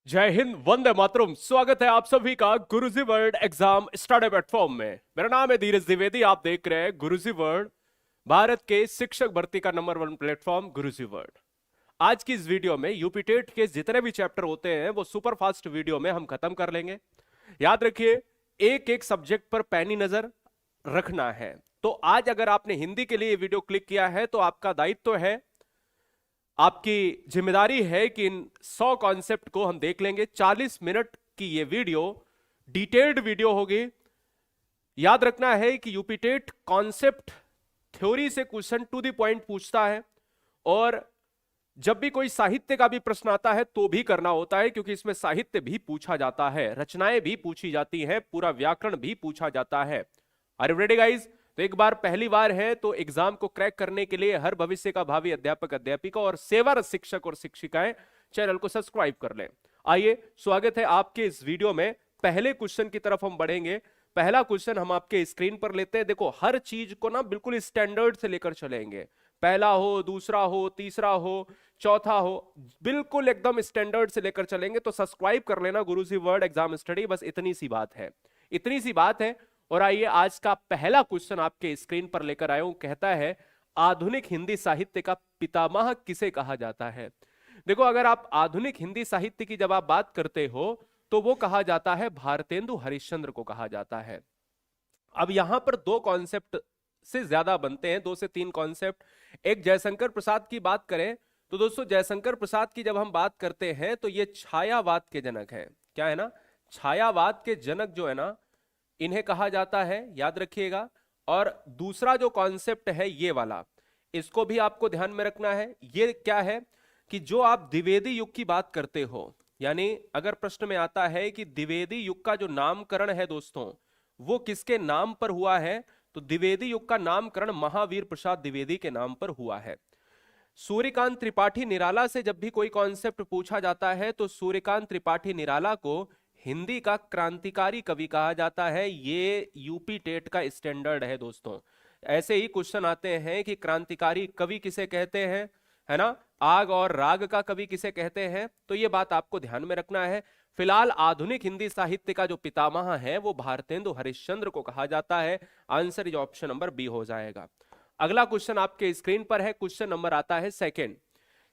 जय हिंद, वंदे मातरम। स्वागत है आप सभी का गुरुजी वर्ल्ड एग्जाम स्टडी प्लेटफॉर्म में। मेरा नाम है धीरज द्विवेदी। आप देख रहे हैं गुरुजी वर्ल्ड, भारत के शिक्षक भर्ती का नंबर 1 प्लेटफॉर्म गुरुजी वर्ल्ड। आज की इस वीडियो में यूपी टेट के जितने भी चैप्टर होते हैं वो सुपर फास्ट वीडियो में हम खत्म कर लेंगे। याद रखिए, एक एक सब्जेक्ट पर पैनी नजर रखना है। तो आज अगर आपने हिंदी के लिए वीडियो क्लिक किया है तो आपका दायित्व है, आपकी जिम्मेदारी है कि इन 100 कॉन्सेप्ट को हम देख लेंगे। 40 मिनट की ये वीडियो डिटेल्ड वीडियो होगी। याद रखना है कि यूपी टेट कॉन्सेप्ट थ्योरी से क्वेश्चन टू द पॉइंट पूछता है, और जब भी कोई साहित्य का भी प्रश्न आता है तो भी करना होता है, क्योंकि इसमें साहित्य भी पूछा जाता है, रचनाएं भी पूछी जाती हैं, पूरा व्याकरण भी पूछा जाता है। Are you ready guys? तो एक बार पहली बार है तो एग्जाम को क्रैक करने के लिए हर भविष्य का भावी अध्यापक अध्यापिका और सेवारत शिक्षक और शिक्षिकाएं चैनल को सब्सक्राइब कर लें। आइए, स्वागत है आपके इस वीडियो में। पहले क्वेश्चन की तरफ हम बढ़ेंगे। पहला क्वेश्चन हम आपके स्क्रीन पर लेते हैं। देखो, हर चीज को ना बिल्कुल स्टैंडर्ड से लेकर चलेंगे। पहला हो, दूसरा हो, तीसरा हो, चौथा हो, बिल्कुल एकदम स्टैंडर्ड से लेकर चलेंगे। तो सब्सक्राइब कर लेना गुरुजी वर्ल्ड एग्जाम स्टडी, बस इतनी सी बात है, इतनी सी बात है। और आइए, आज का पहला क्वेश्चन आपके स्क्रीन पर लेकर आया हूं। कहता है, आधुनिक हिंदी साहित्य का पितामह किसे कहा जाता है? देखो, अगर आप आधुनिक हिंदी साहित्य की जब आप बात करते हो तो वो कहा जाता है भारतेंदु हरिश्चंद्र को कहा जाता है। अब यहां पर दो कॉन्सेप्ट से ज्यादा बनते हैं, 2 से 3 कॉन्सेप्ट। एक जयशंकर प्रसाद की बात करें तो दोस्तों, जयशंकर प्रसाद की जब हम बात करते हैं तो ये छायावाद के जनक हैं। क्या है ना? छायावाद के जनक जो है ना, इन्हें कहा जाता है, याद रखिएगा। और दूसरा जो कॉन्सेप्ट है ये वाला, इसको भी आपको ध्यान में रखना है। ये क्या है कि जो आप द्विवेदी युग की बात करते हो, यानी अगर प्रश्न में आता है कि द्विवेदी युग का जो नामकरण है दोस्तों, वो किसके नाम पर हुआ है, तो द्विवेदी युग का नामकरण महावीर प्रसाद द्विवेदी के नाम पर हुआ है। सूर्यकांत त्रिपाठी निराला से जब भी कोई कॉन्सेप्ट पूछा जाता है तो सूर्यकांत त्रिपाठी निराला को हिंदी का क्रांतिकारी कवि कहा जाता है। ये यूपी टेट का स्टैंडर्ड है दोस्तों। ऐसे ही क्वेश्चन आते हैं कि क्रांतिकारी कवि किसे कहते हैं, है ना? आग और राग का कवि किसे कहते हैं? तो ये बात आपको ध्यान में रखना है। फिलहाल आधुनिक हिंदी साहित्य का जो पितामह है वो भारतेंदु हरिश्चंद्र को कहा जाता है। Answer is option number B हो जाएगा। अगला क्वेश्चन आपके स्क्रीन पर है। क्वेश्चन नंबर आता है सेकंड।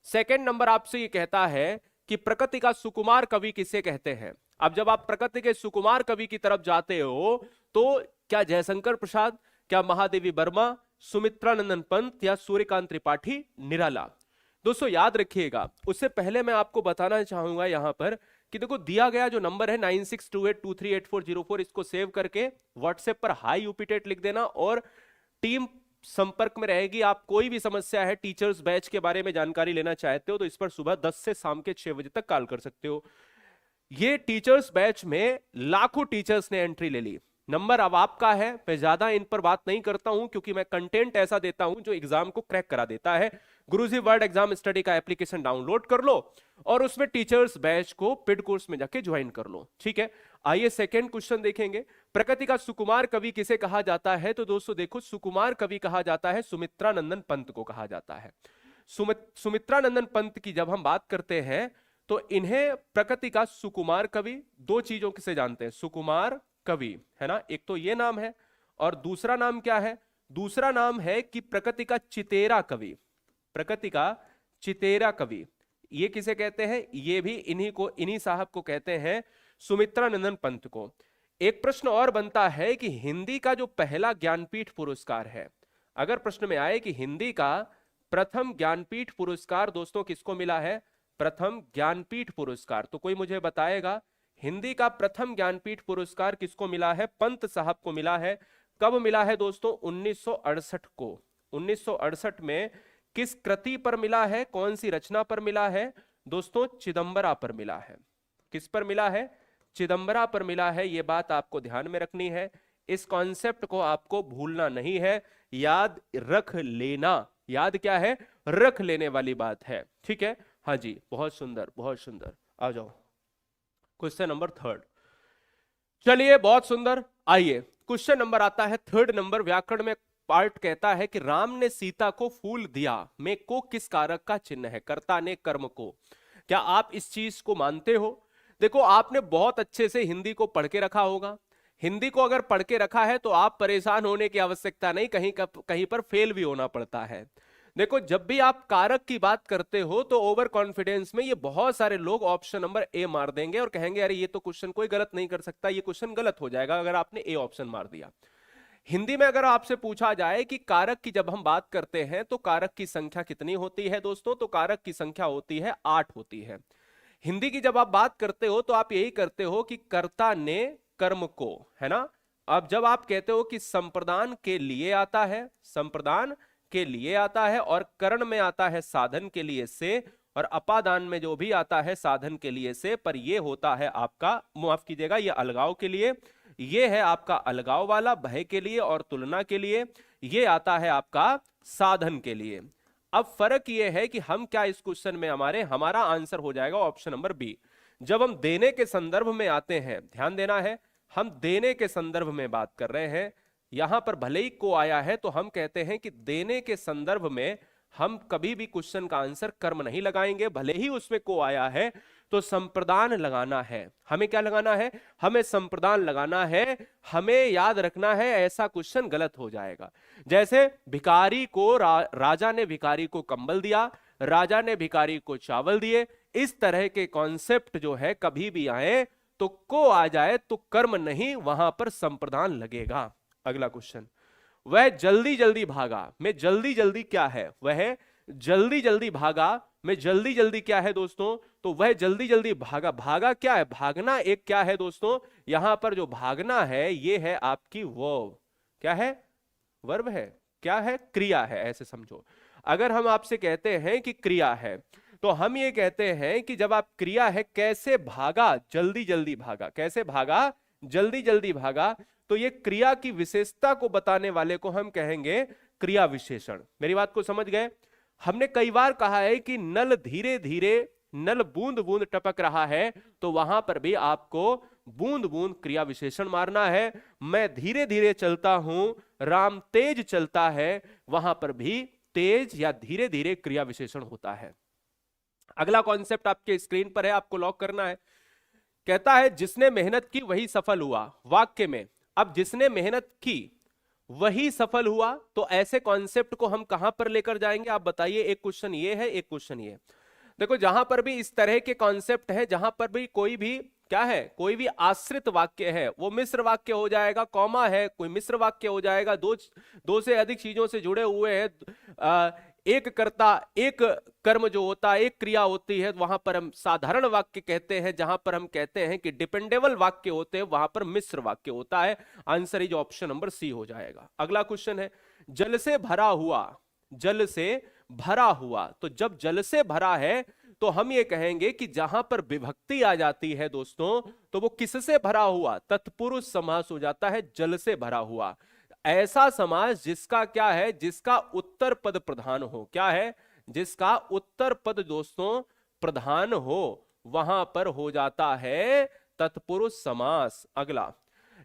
सेकंड नंबर आपसे ये कहता है कि प्रकृति का सुकुमार कवि किसे कहते हैं? अब जब आप प्रकृति के सुकुमार कवि की तरफ जाते हो तो क्या जयशंकर प्रसाद, क्या महादेवी वर्मा, सुमित्रानंदन पंत या सूर्यकांत त्रिपाठी निराला? दोस्तों याद रखिएगा, उससे पहले मैं आपको बताना चाहूंगा यहां पर कि देखो, दिया गया जो नंबर है 9628238404, इसको सेव करके व्हाट्सएप पर हाई यूपी टेट लिख देना और टीम संपर्क में रहेगी। आप कोई भी समस्या है, टीचर्स बैच के बारे में जानकारी लेना चाहते हो तो इस पर सुबह 10 से शाम के 6 बजे तक कॉल कर सकते हो। ये टीचर्स बैच में लाखों टीचर्स ने एंट्री ले ली। नंबर अब आपका है। मैं ज्यादा इन पर बात नहीं करता हूं क्योंकि मैं कंटेंट ऐसा देता हूं जो एग्जाम को क्रैक करा देता है। गुरुजी वर्ल्ड एग्जाम स्टडी का एप्लीकेशन डाउनलोड कर लो और उसमें टीचर्स बैच को पेड कोर्स में जाके ज्वाइन कर लो, ठीक है? आइए सेकंड क्वेश्चन देखेंगे। प्रकृति का सुकुमार कवि किसे कहा जाता है? तो दोस्तों देखो, सुकुमार कवि कहा जाता है सुमित्रानंदन पंत को कहा जाता है। सुमित्रानंदन पंत की जब हम बात करते हैं तो इन्हें प्रकृति का सुकुमार कवि, दो चीजों से जानते हैं, सुकुमार कवि, है ना? एक तो ये नाम है और दूसरा नाम क्या है? दूसरा नाम है कि प्रकृति का चितेरा कवि। प्रकृति का चितेरा कवि, ये किसे कहते हैं? ये भी इन्हीं साहब को कहते हैं, सुमित्रानंदन पंत को। एक प्रश्न और बनता है कि हिंदी का जो पहला ज्ञानपीठ पुरस्कार है, अगर प्रश्न में आए कि हिंदी का प्रथम ज्ञानपीठ पुरस्कार दोस्तों किसको मिला है? प्रथम ज्ञानपीठ पुरस्कार, तो कोई मुझे बताएगा हिंदी का प्रथम ज्ञानपीठ पुरस्कार किसको मिला है? पंत साहब को मिला है। कब मिला है दोस्तों? 1968 को। 1968 में किस कृति पर मिला है? कौन सी रचना पर मिला है दोस्तों? चिदंबरा पर मिला है। किस पर मिला है? चिदंबरा पर मिला है। यह बात आपको ध्यान में रखनी है। इस कॉन्सेप्ट को आपको भूलना नहीं है, याद रख लेना। याद क्या है? रख लेने वाली बात है, ठीक है? हाँ जी, बहुत सुंदर, बहुत सुंदर। आ जाओ क्वेश्चन नंबर थर्ड। चलिए, बहुत सुंदर। आइए, क्वेश्चन नंबर आता है थर्ड नंबर। व्याकरण में पार्ट कहता है कि राम ने सीता को फूल दिया में को किस कारक का चिन्ह है? कर्ता ने कर्म को। क्या आप इस चीज को मानते हो? देखो आपने बहुत अच्छे से हिंदी को पढ़ के रखा होगा, हिंदी को अगर पढ़ के रखा है तो आप परेशान होने की आवश्यकता नहीं, कहीं पर फेल भी होना पड़ता है। देखो जब भी आप कारक की बात करते हो तो ओवर कॉन्फिडेंस में ये बहुत सारे लोग ऑप्शन नंबर ए मार देंगे और कहेंगे अरे ये तो क्वेश्चन कोई गलत नहीं कर सकता, ये क्वेश्चन गलत हो जाएगा अगर आपने ए ऑप्शन मार दिया। हिंदी में अगर आपसे पूछा जाए कि कारक की जब हम बात करते हैं तो कारक की संख्या कितनी होती है दोस्तों, तो कारक की संख्या होती है 8 होती है। हिंदी की जब आप बात करते हो तो आप यही करते हो कि कर्ता ने कर्म को, है ना। अब जब आप कहते हो कि संप्रदान के लिए आता है, संप्रदान के लिए आता है, और करण में आता है साधन के लिए से, और अपादान में जो भी आता है साधन के लिए से, पर ये होता है आपका, माफ कीजिएगा, ये अलगाव के लिए, ये है आपका अलगाव वाला भय के लिए और तुलना के लिए, ये आता है आपका साधन के लिए। अब फर्क ये है कि हम क्या इस क्वेश्चन में हमारा आंसर हो जाएगा ऑप्शन नंबर बी। जब हम देने के संदर्भ में आते हैं, ध्यान देना है, हम देने के संदर्भ में बात कर रहे हैं। यहां पर भले ही को आया है तो हम कहते हैं कि देने के संदर्भ में हम कभी भी क्वेश्चन का आंसर कर्म नहीं लगाएंगे, भले ही उसमें को आया है तो संप्रदान लगाना है। हमें क्या लगाना है, हमें संप्रदान लगाना है। हमें याद रखना है ऐसा क्वेश्चन गलत हो जाएगा। जैसे भिखारी को राजा ने भिखारी को कंबल दिया, राजा ने भिखारी को चावल दिए, इस तरह के कॉन्सेप्ट जो है कभी भी आए तो को आ जाए तो कर्म नहीं, वहां पर संप्रदान लगेगा। अगला क्वेश्चन, वह जल्दी जल्दी भागा में जल्दी जल्दी क्या है, वह जल्दी जल्दी भागा में जल्दी जल्दी क्या है दोस्तों, तो वह जल्दी जल्दी भागा, भागा क्या है, भागना एक क्या है दोस्तों, यहां पर जो भागना है ये है आपकी वर्ब, क्या है, वर्ब है, क्या है, क्रिया है, ऐसे समझो। अगर हम आपसे कहते हैं कि क्रिया है तो हम ये कहते हैं कि जब आप क्रिया है, कैसे भागा, जल्दी जल्दी भागा, कैसे भागा, जल्दी जल्दी भागा, तो ये क्रिया की विशेषता को बताने वाले को हम कहेंगे क्रिया विशेषण। मेरी बात को समझ गए। हमने कई बार कहा है कि नल धीरे धीरे, नल बूंद बूंद टपक रहा है, तो वहां पर भी आपको बूंद बूंद क्रिया विशेषण मारना है। मैं धीरे धीरे चलता हूं, राम तेज चलता है, वहां पर भी तेज या धीरे धीरे क्रिया विशेषण होता है। अगला कॉन्सेप्ट आपके स्क्रीन पर है, आपको लॉक करना है। कहता है जिसने मेहनत की वही सफल हुआ, वाक्य में अब जिसने मेहनत की वही सफल हुआ, तो ऐसे कॉन्सेप्ट को हम कहां पर लेकर जाएंगे आप बताइए। एक क्वेश्चन ये है, एक क्वेश्चन ये। देखो जहां पर भी इस तरह के कॉन्सेप्ट है, जहां पर भी कोई भी क्या है, कोई भी आश्रित वाक्य है, वो मिश्र वाक्य हो जाएगा, कॉमा है कोई मिश्र वाक्य हो जाएगा, दो से अधिक चीजों से जुड़े हुए हैं, एक कर्ता एक कर्म जो होता है, एक क्रिया होती है, वहां पर हम साधारण वाक्य कहते हैं। जहां पर हम कहते हैं कि डिपेंडेबल वाक्य होते हैं, वहां पर मिश्र वाक्य होता है। Answer is option number C हो जाएगा। अगला क्वेश्चन है जल से भरा हुआ, जल से भरा हुआ, तो जब जल से भरा है तो हम ये कहेंगे कि जहां पर विभक्ति आ जाती है दोस्तों, तो वो किससे भरा हुआ, तत्पुरुष समास हो जाता है, जल से भरा हुआ। ऐसा समास जिसका क्या है, जिसका उत्तर पद प्रधान हो, क्या है, जिसका उत्तर पद दोस्तों प्रधान हो, वहां पर हो जाता है तत्पुरुष समास। अगला,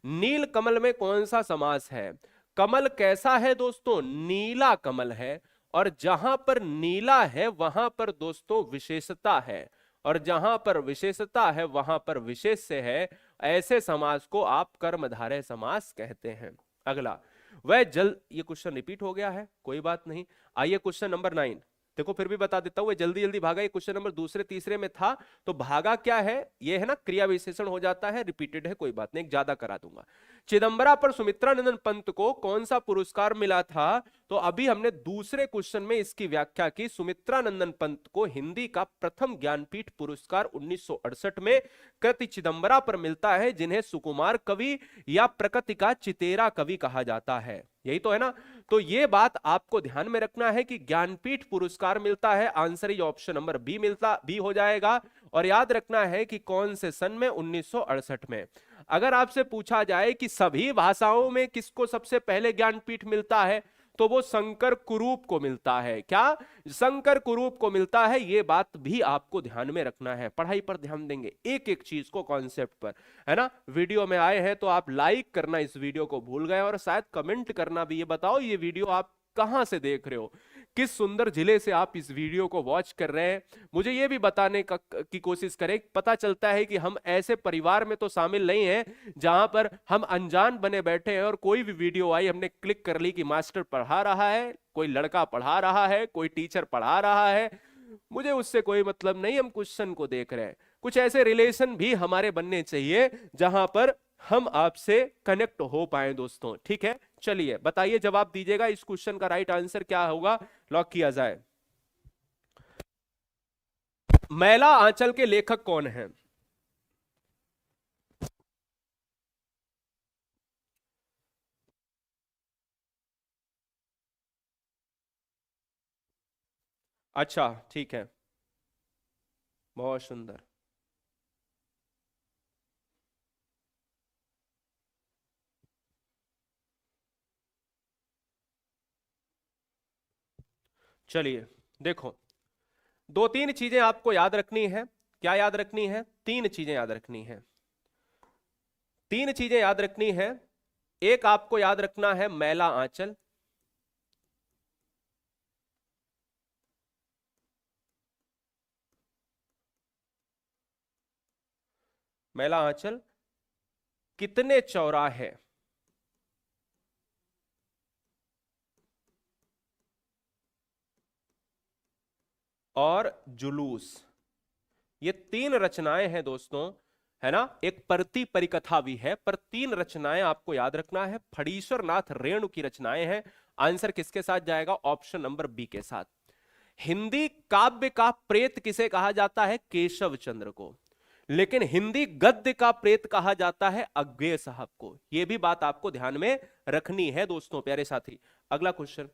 नील कमल में कौन सा समास है, कमल कैसा है दोस्तों, नीला कमल है, और जहां पर नीला है वहां पर दोस्तों विशेषता है, और जहां पर विशेषता है वहां पर विशेष्य है। ऐसे समास को आप कर्मधारय समास कहते हैं। अगला, वह ये क्वेश्चन रिपीट हो गया है, कोई बात नहीं। आइए क्वेश्चन नंबर 9, देखो फिर भी बता देता हूं, जल्दी जल्दी भागा, ये क्वेश्चन नंबर दूसरे तीसरे में था, तो भागा क्या है, ये है ना क्रिया विशेषण हो जाता है, रिपीटेड है, कोई बात नहीं, एक ज्यादा करा दूंगा। चिदंबरा पर सुमित्रानंदन पंत को कौन सा पुरस्कार मिला था, तो अभी हमने दूसरे क्वेश्चन में इसकी व्याख्या की। सुमित्रानंदन पंत को हिंदी का प्रथम ज्ञानपीठ पुरस्कार 1968 में कृति चिदंबरा पर मिलता है, जिन्हें सुकुमार कवि या प्रकृति का चितेरा कवि कहा जाता है, यही तो है ना। तो ये बात आपको ध्यान में रखना है कि ज्ञानपीठ पुरस्कार मिलता है, answer is option number B हो जाएगा। और याद रखना है कि कौन से सन में, 1968 में। अगर आपसे पूछा जाए कि सभी भाषाओं में किसको सबसे पहले ज्ञानपीठ मिलता है, तो वो शंकर कुरूप को मिलता है। क्या, शंकर कुरूप को मिलता है, ये बात भी आपको ध्यान में रखना है। पढ़ाई पर ध्यान देंगे, एक एक चीज को, कॉन्सेप्ट पर, है ना। वीडियो में आए हैं तो आप लाइक करना इस वीडियो को भूल गए, और शायद कमेंट करना भी, ये बताओ ये वीडियो आप कहां से देख रहे हो, किस सुंदर जिले से आप इस वीडियो को वॉच कर रहे हैं, मुझे ये भी बताने की कोशिश करें। पता चलता है कि हम ऐसे परिवार में तो शामिल नहीं हैं जहां पर हम अनजान बने बैठे हैं और कोई भी वीडियो आई हमने क्लिक कर ली कि मास्टर पढ़ा रहा है, कोई लड़का पढ़ा रहा है, कोई टीचर पढ़ा रहा है, मुझे उससे कोई मतलब नहीं, हम क्वेश्चन को देख रहे हैं। कुछ ऐसे रिलेशन भी हमारे बनने चाहिए जहां पर हम आपसे कनेक्ट हो पाए दोस्तों, ठीक है। चलिए बताइए, जवाब दीजिएगा, इस क्वेश्चन का राइट आंसर क्या होगा, लॉक किया जाए। मैला आंचल के लेखक कौन है? अच्छा ठीक है, बहुत सुंदर। चलिए देखो, दो तीन चीजें आपको याद रखनी है। क्या याद रखनी है? तीन चीजें याद रखनी है। तीन चीजें याद रखनी है। एक आपको याद रखना है मैला आंचल, मैला आंचल कितने चौराहे, और जुलूस, ये तीन रचनाएं हैं दोस्तों, है ना। एक परती परिकथा भी है, पर तीन रचनाएं आपको याद रखना है। फणीश्वर नाथ रेणु की रचनाएं हैं। आंसर किसके साथ जाएगा? ऑप्शन नंबर बी के साथ। हिंदी काव्य का प्रेत किसे कहा जाता है? केशव चंद्र को। लेकिन हिंदी गद्य का प्रेत कहा जाता है अज्ञेय साहब को। यह भी बात आपको ध्यान में रखनी है दोस्तों, प्यारे साथी। अगला क्वेश्चन,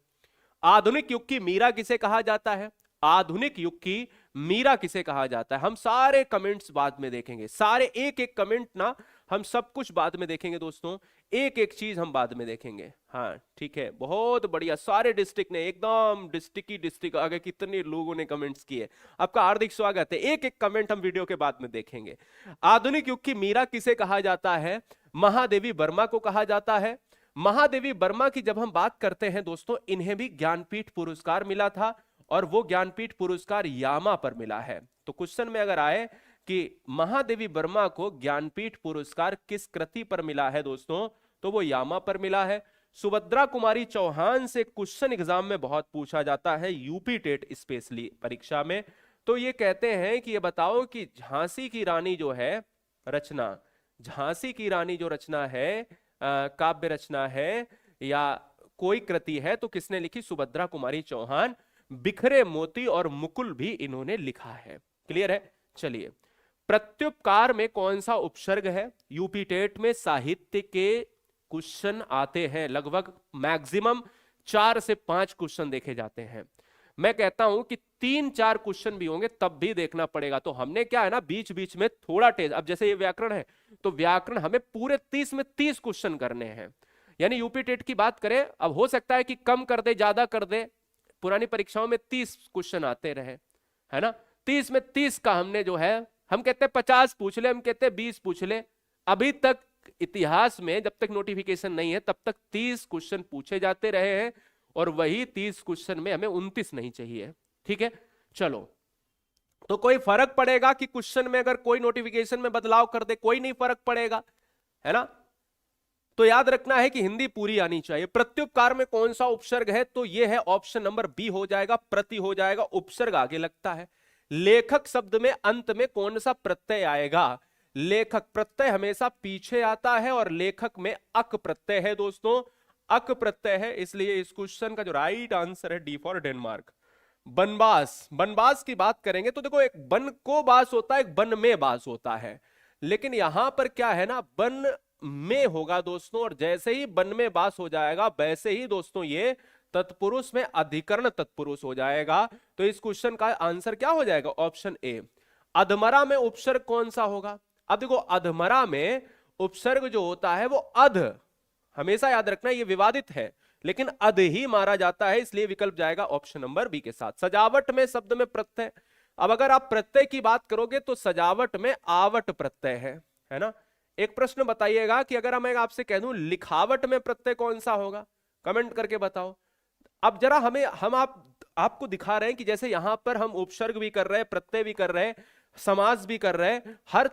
आधुनिक युग की मीरा किसे कहा जाता है? आधुनिक युग की मीरा किसे कहा जाता है? हम सारे कमेंट्स बाद में देखेंगे, सारे एक एक कमेंट ना, हम सब कुछ बाद में देखेंगे दोस्तों, एक एक चीज हम बाद में देखेंगे। हाँ ठीक है, बहुत बढ़िया, सारे डिस्ट्रिक्ट ने एकदम डिस्ट्रिक्ट ही डिस्ट्रिक्ट आगे कितने लोगों ने कमेंट्स किए, आपका हार्दिक स्वागत है। एक एक कमेंट हम वीडियो के बाद में देखेंगे। आधुनिक युग की मीरा किसे कहा जाता है? महादेवी वर्मा को कहा जाता है। महादेवी वर्मा की जब हम बात करते हैं दोस्तों, इन्हें भी ज्ञानपीठ पुरस्कार मिला था, और वो ज्ञानपीठ पुरस्कार यामा पर मिला है। तो क्वेश्चन में अगर आए कि महादेवी वर्मा को ज्ञानपीठ पुरस्कार किस कृति पर मिला है दोस्तों, तो वो यामा पर मिला है। सुभद्रा कुमारी चौहान से क्वेश्चन एग्जाम में बहुत पूछा जाता है, यूपी टेट स्पेशली परीक्षा में। तो ये कहते हैं कि ये बताओ कि झांसी की रानी जो है रचना, झांसी की रानी जो रचना है, काव्य रचना है या कोई कृति है, तो किसने लिखी? सुभद्रा कुमारी चौहान। बिखरे मोती और मुकुल भी इन्होंने लिखा है। क्लियर है? चलिए, प्रत्युपकार में कौन सा उपसर्ग है? यूपी टेट में साहित्य के क्वेश्चन आते हैं, लगभग मैक्सिमम 4 से 5 क्वेश्चन देखे जाते हैं। मैं कहता हूं कि 3-4 क्वेश्चन भी होंगे तब भी देखना पड़ेगा। तो हमने क्या है ना, बीच बीच में थोड़ा टेस्ट, अब जैसे ये व्याकरण है तो व्याकरण हमें पूरे 30 में 30 क्वेश्चन करने हैं। यानी यूपी टेट की बात करें, अब हो सकता है कि कम कर दे, ज्यादा कर दे, पुरानी परीक्षाओं में 30 क्वेश्चन आते रहे, है ना। 30 में 30 का हमने जो है, हम कहते हैं 50 पूछ ले, हम कहते हैं 20 पूछ ले। अभी तक इतिहास में जब तक नोटिफिकेशन नहीं है तब तक 30 क्वेश्चन पूछे जाते रहे हैं, और वही 30 क्वेश्चन में हमें 29 नहीं चाहिए। ठीक है, चलो। तो कोई फर्क पड़ेगा कि क्वेश्चन में अगर कोई नोटिफिकेशन में बदलाव कर दे? कोई नहीं फर्क पड़ेगा, है ना। तो याद रखना है कि हिंदी पूरी आनी चाहिए। प्रत्युपकार में कौन सा उपसर्ग है? तो यह है ऑप्शन नंबर बी हो जाएगा, प्रति हो जाएगा, उपसर्ग आगे लगता है। लेखक शब्द में अंत में कौन सा प्रत्यय आएगा? लेखक प्रत्यय हमेशा पीछे आता है, और लेखक में अक प्रत्यय है दोस्तों, अक प्रत्यय है। इसलिए इस क्वेश्चन का जो राइट आंसर है डी फॉर डेनमार्क। बनबास, बनबास की बात करेंगे तो देखो, एक बन को बास होता है, एक बन में बास होता है, लेकिन यहां पर क्या है ना, बन में होगा दोस्तों, और जैसे ही बन में बास हो जाएगा वैसे ही दोस्तों ये तत्पुरुष में अधिकरण तत्पुरुष हो जाएगा। तो इस क्वेश्चन का आंसर क्या हो जाएगा? Option A. अधमरा में उपसर्ग कौन सा होगा? अब देखो, अधमरा में उपसर्ग जो होता है वो अध, हमेशा याद रखना ये विवादित है, लेकिन अध ही मारा जाता है, इसलिए विकल्प जाएगा ऑप्शन नंबर बी के साथ। सजावट में शब्द में प्रत्यय, अब अगर आप प्रत्यय की बात करोगे तो सजावट में आवट प्रत्यय है ना। एक प्रश्न बताइएगा कि अगर मैं आपसे कह दूं लिखावट में प्रत्यय कौन सा होगा, कमेंट करके बताओ। अब जरा हम आप आपको दिखा रहे हैं कि जैसे यहां पर हम उपसर्ग भी कर रहे हैं, प्रत्यय भी कर रहे हैं, समास भी कर रहे हैं, हर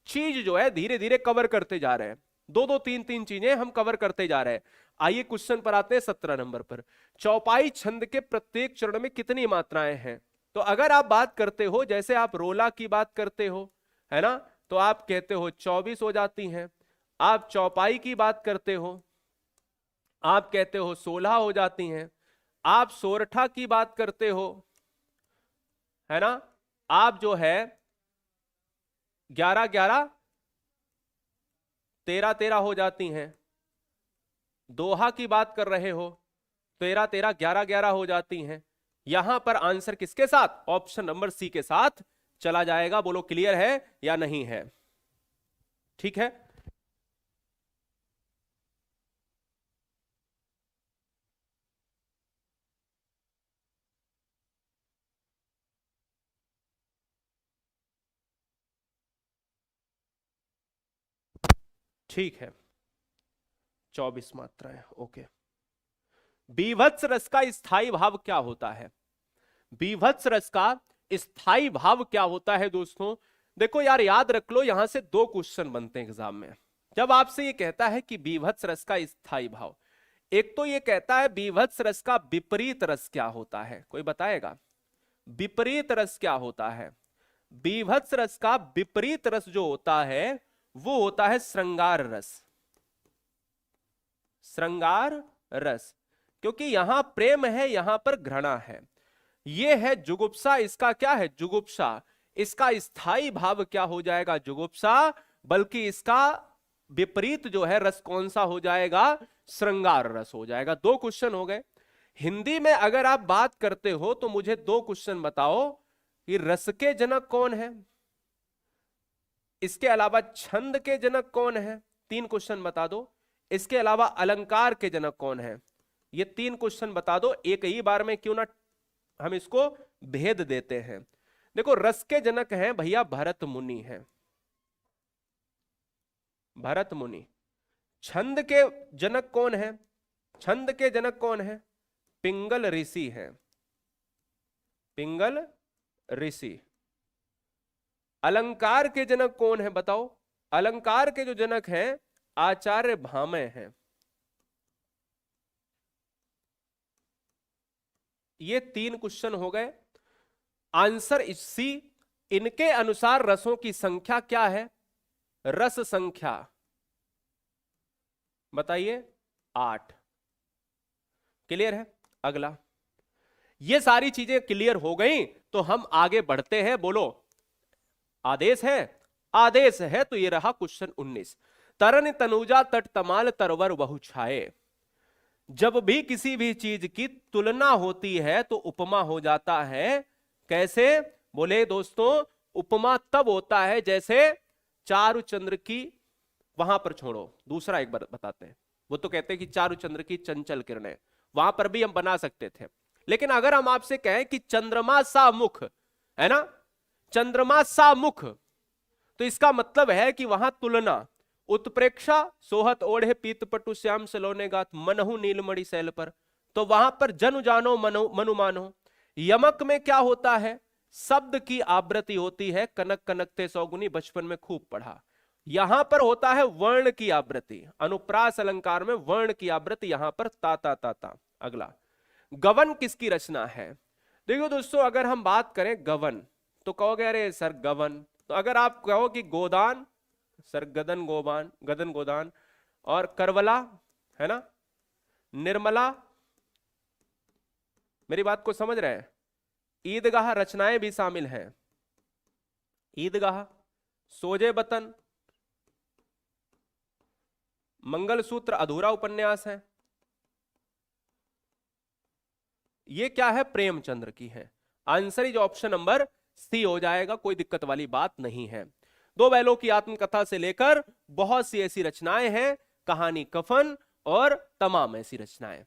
चीज जो है धीरे धीरे कवर करते जा रहे हैं, दो दो तीन तीन चीजें हम कवर करते जा रहे हैं। आइए क्वेश्चन पर आते हैं 17 नंबर पर। चौपाई छंद के प्रत्येक चरण में कितनी मात्राएं हैं? तो अगर आप बात करते हो, जैसे आप रोला की बात करते हो, है ना, तो आप कहते हो 24 हो जाती हैं। आप चौपाई की बात करते हो, आप कहते हो 16 हो जाती हैं। आप सोरठा की बात करते हो, है ना, आप जो है 11 11 13 13 हो जाती हैं। दोहा की बात कर रहे हो, 13 13 11 11 हो जाती हैं। यहां पर आंसर किसके साथ? ऑप्शन नंबर सी के साथ चला जाएगा। बोलो क्लियर है या नहीं है? ठीक है, ठीक है, 24 मात्राएं। ओके, बीभत्स रस का स्थायी भाव क्या होता है? बीभत्स रस का स्थायी भाव क्या होता है दोस्तों? देखो यार, याद रख लो, यहां से दो क्वेश्चन बनते हैं एग्जाम में। जब आपसे ये कहता है कि बीभत्स रस का स्थायी भाव, एक तो ये कहता है बीभत्स रस का विपरीत रस क्या होता है, कोई बताएगा? विपरीत रस क्या होता है? बीभत्स रस का विपरीत रस जो होता है वो होता है श्रृंगार रस। श्रृंगार रस, क्योंकि यहां प्रेम है, यहां पर घृणा है। ये है जुगुप्सा, इसका क्या है? जुगुप्सा। इसका स्थायी भाव क्या हो जाएगा? जुगुप्सा। बल्कि इसका विपरीत जो है रस कौन सा हो जाएगा? श्रृंगार रस हो जाएगा। दो क्वेश्चन हो गए। हिंदी में अगर आप बात करते हो तो मुझे दो क्वेश्चन बताओ कि रस के जनक कौन है, इसके अलावा छंद के जनक कौन है, तीन क्वेश्चन बता दो। इसके अलावा अलंकार के जनक कौन है, ये तीन क्वेश्चन बता दो। एक ही बार में क्यों ना हम इसको भेद देते हैं। देखो, रस के जनक हैं भैया भरत मुनि हैं, भरत मुनि। छंद के जनक कौन है? छंद के जनक कौन है? पिंगल ऋषि है, पिंगल ऋषि। अलंकार के जनक कौन है बताओ? अलंकार के जो जनक हैं आचार्य भामह हैं। ये तीन क्वेश्चन हो गए। Answer C. इनके अनुसार रसों की संख्या क्या है? रस संख्या बताइए, 8। क्लियर है? अगला, ये सारी चीजें क्लियर हो गई तो हम आगे बढ़ते हैं। बोलो, आदेश है? आदेश है। तो ये रहा क्वेश्चन 19। तरन तनुजा तट तमाल तरवर बहु छाए। जब भी किसी भी चीज की तुलना होती है तो उपमा हो जाता है। कैसे? बोले दोस्तों, उपमा तब होता है जैसे चारुचंद्र की, वहां पर छोड़ो, दूसरा एक बार बताते हैं। वो तो कहते हैं कि चारुचंद्र की चंचल किरणें, वहां पर भी हम बना सकते थे। लेकिन अगर हम आपसे कहें कि चंद्रमा सा मुख, है ना, चंद्रमा सा मुख, तो इसका मतलब है कि वहां तुलना। उत्प्रेक्षा सोहत ओढ़े पीत पटु श्याम सलोने गात मनहु नीलमणि शैल पर, तो वहां पर जनु जानो मनु मानो। यमक में क्या होता है? शब्द की आवृत्ति होती है, कनक कनकते सौगुनी बचपन में खूब पढ़ा। यहां पर होता है वर्ण की आवृत्ति। अनुप्रास अलंकार में वर्ण की आवृत्ति, यहां पर ताता ताता। अगला, गवन किसकी रचना है? देखो दोस्तों, अगर हम बात करें गवन तो कहोगे अरे सर गवन, तो अगर आप कहो कि गोदान, सर गदन गोबान, गदन गोदान। और करवला, है ना, निर्मला, मेरी बात को समझ रहे हैं? ईदगाह रचनाएं भी शामिल हैं। ईदगाह, सोजे बतन, मंगलसूत्र अधूरा उपन्यास है। ये क्या है? प्रेमचंद्र की है। Answer is option number C हो जाएगा, कोई दिक्कत वाली बात नहीं है। दो बैलों की आत्मकथा से लेकर बहुत सी ऐसी रचनाएं हैं, कहानी कफन और तमाम ऐसी रचनाएं।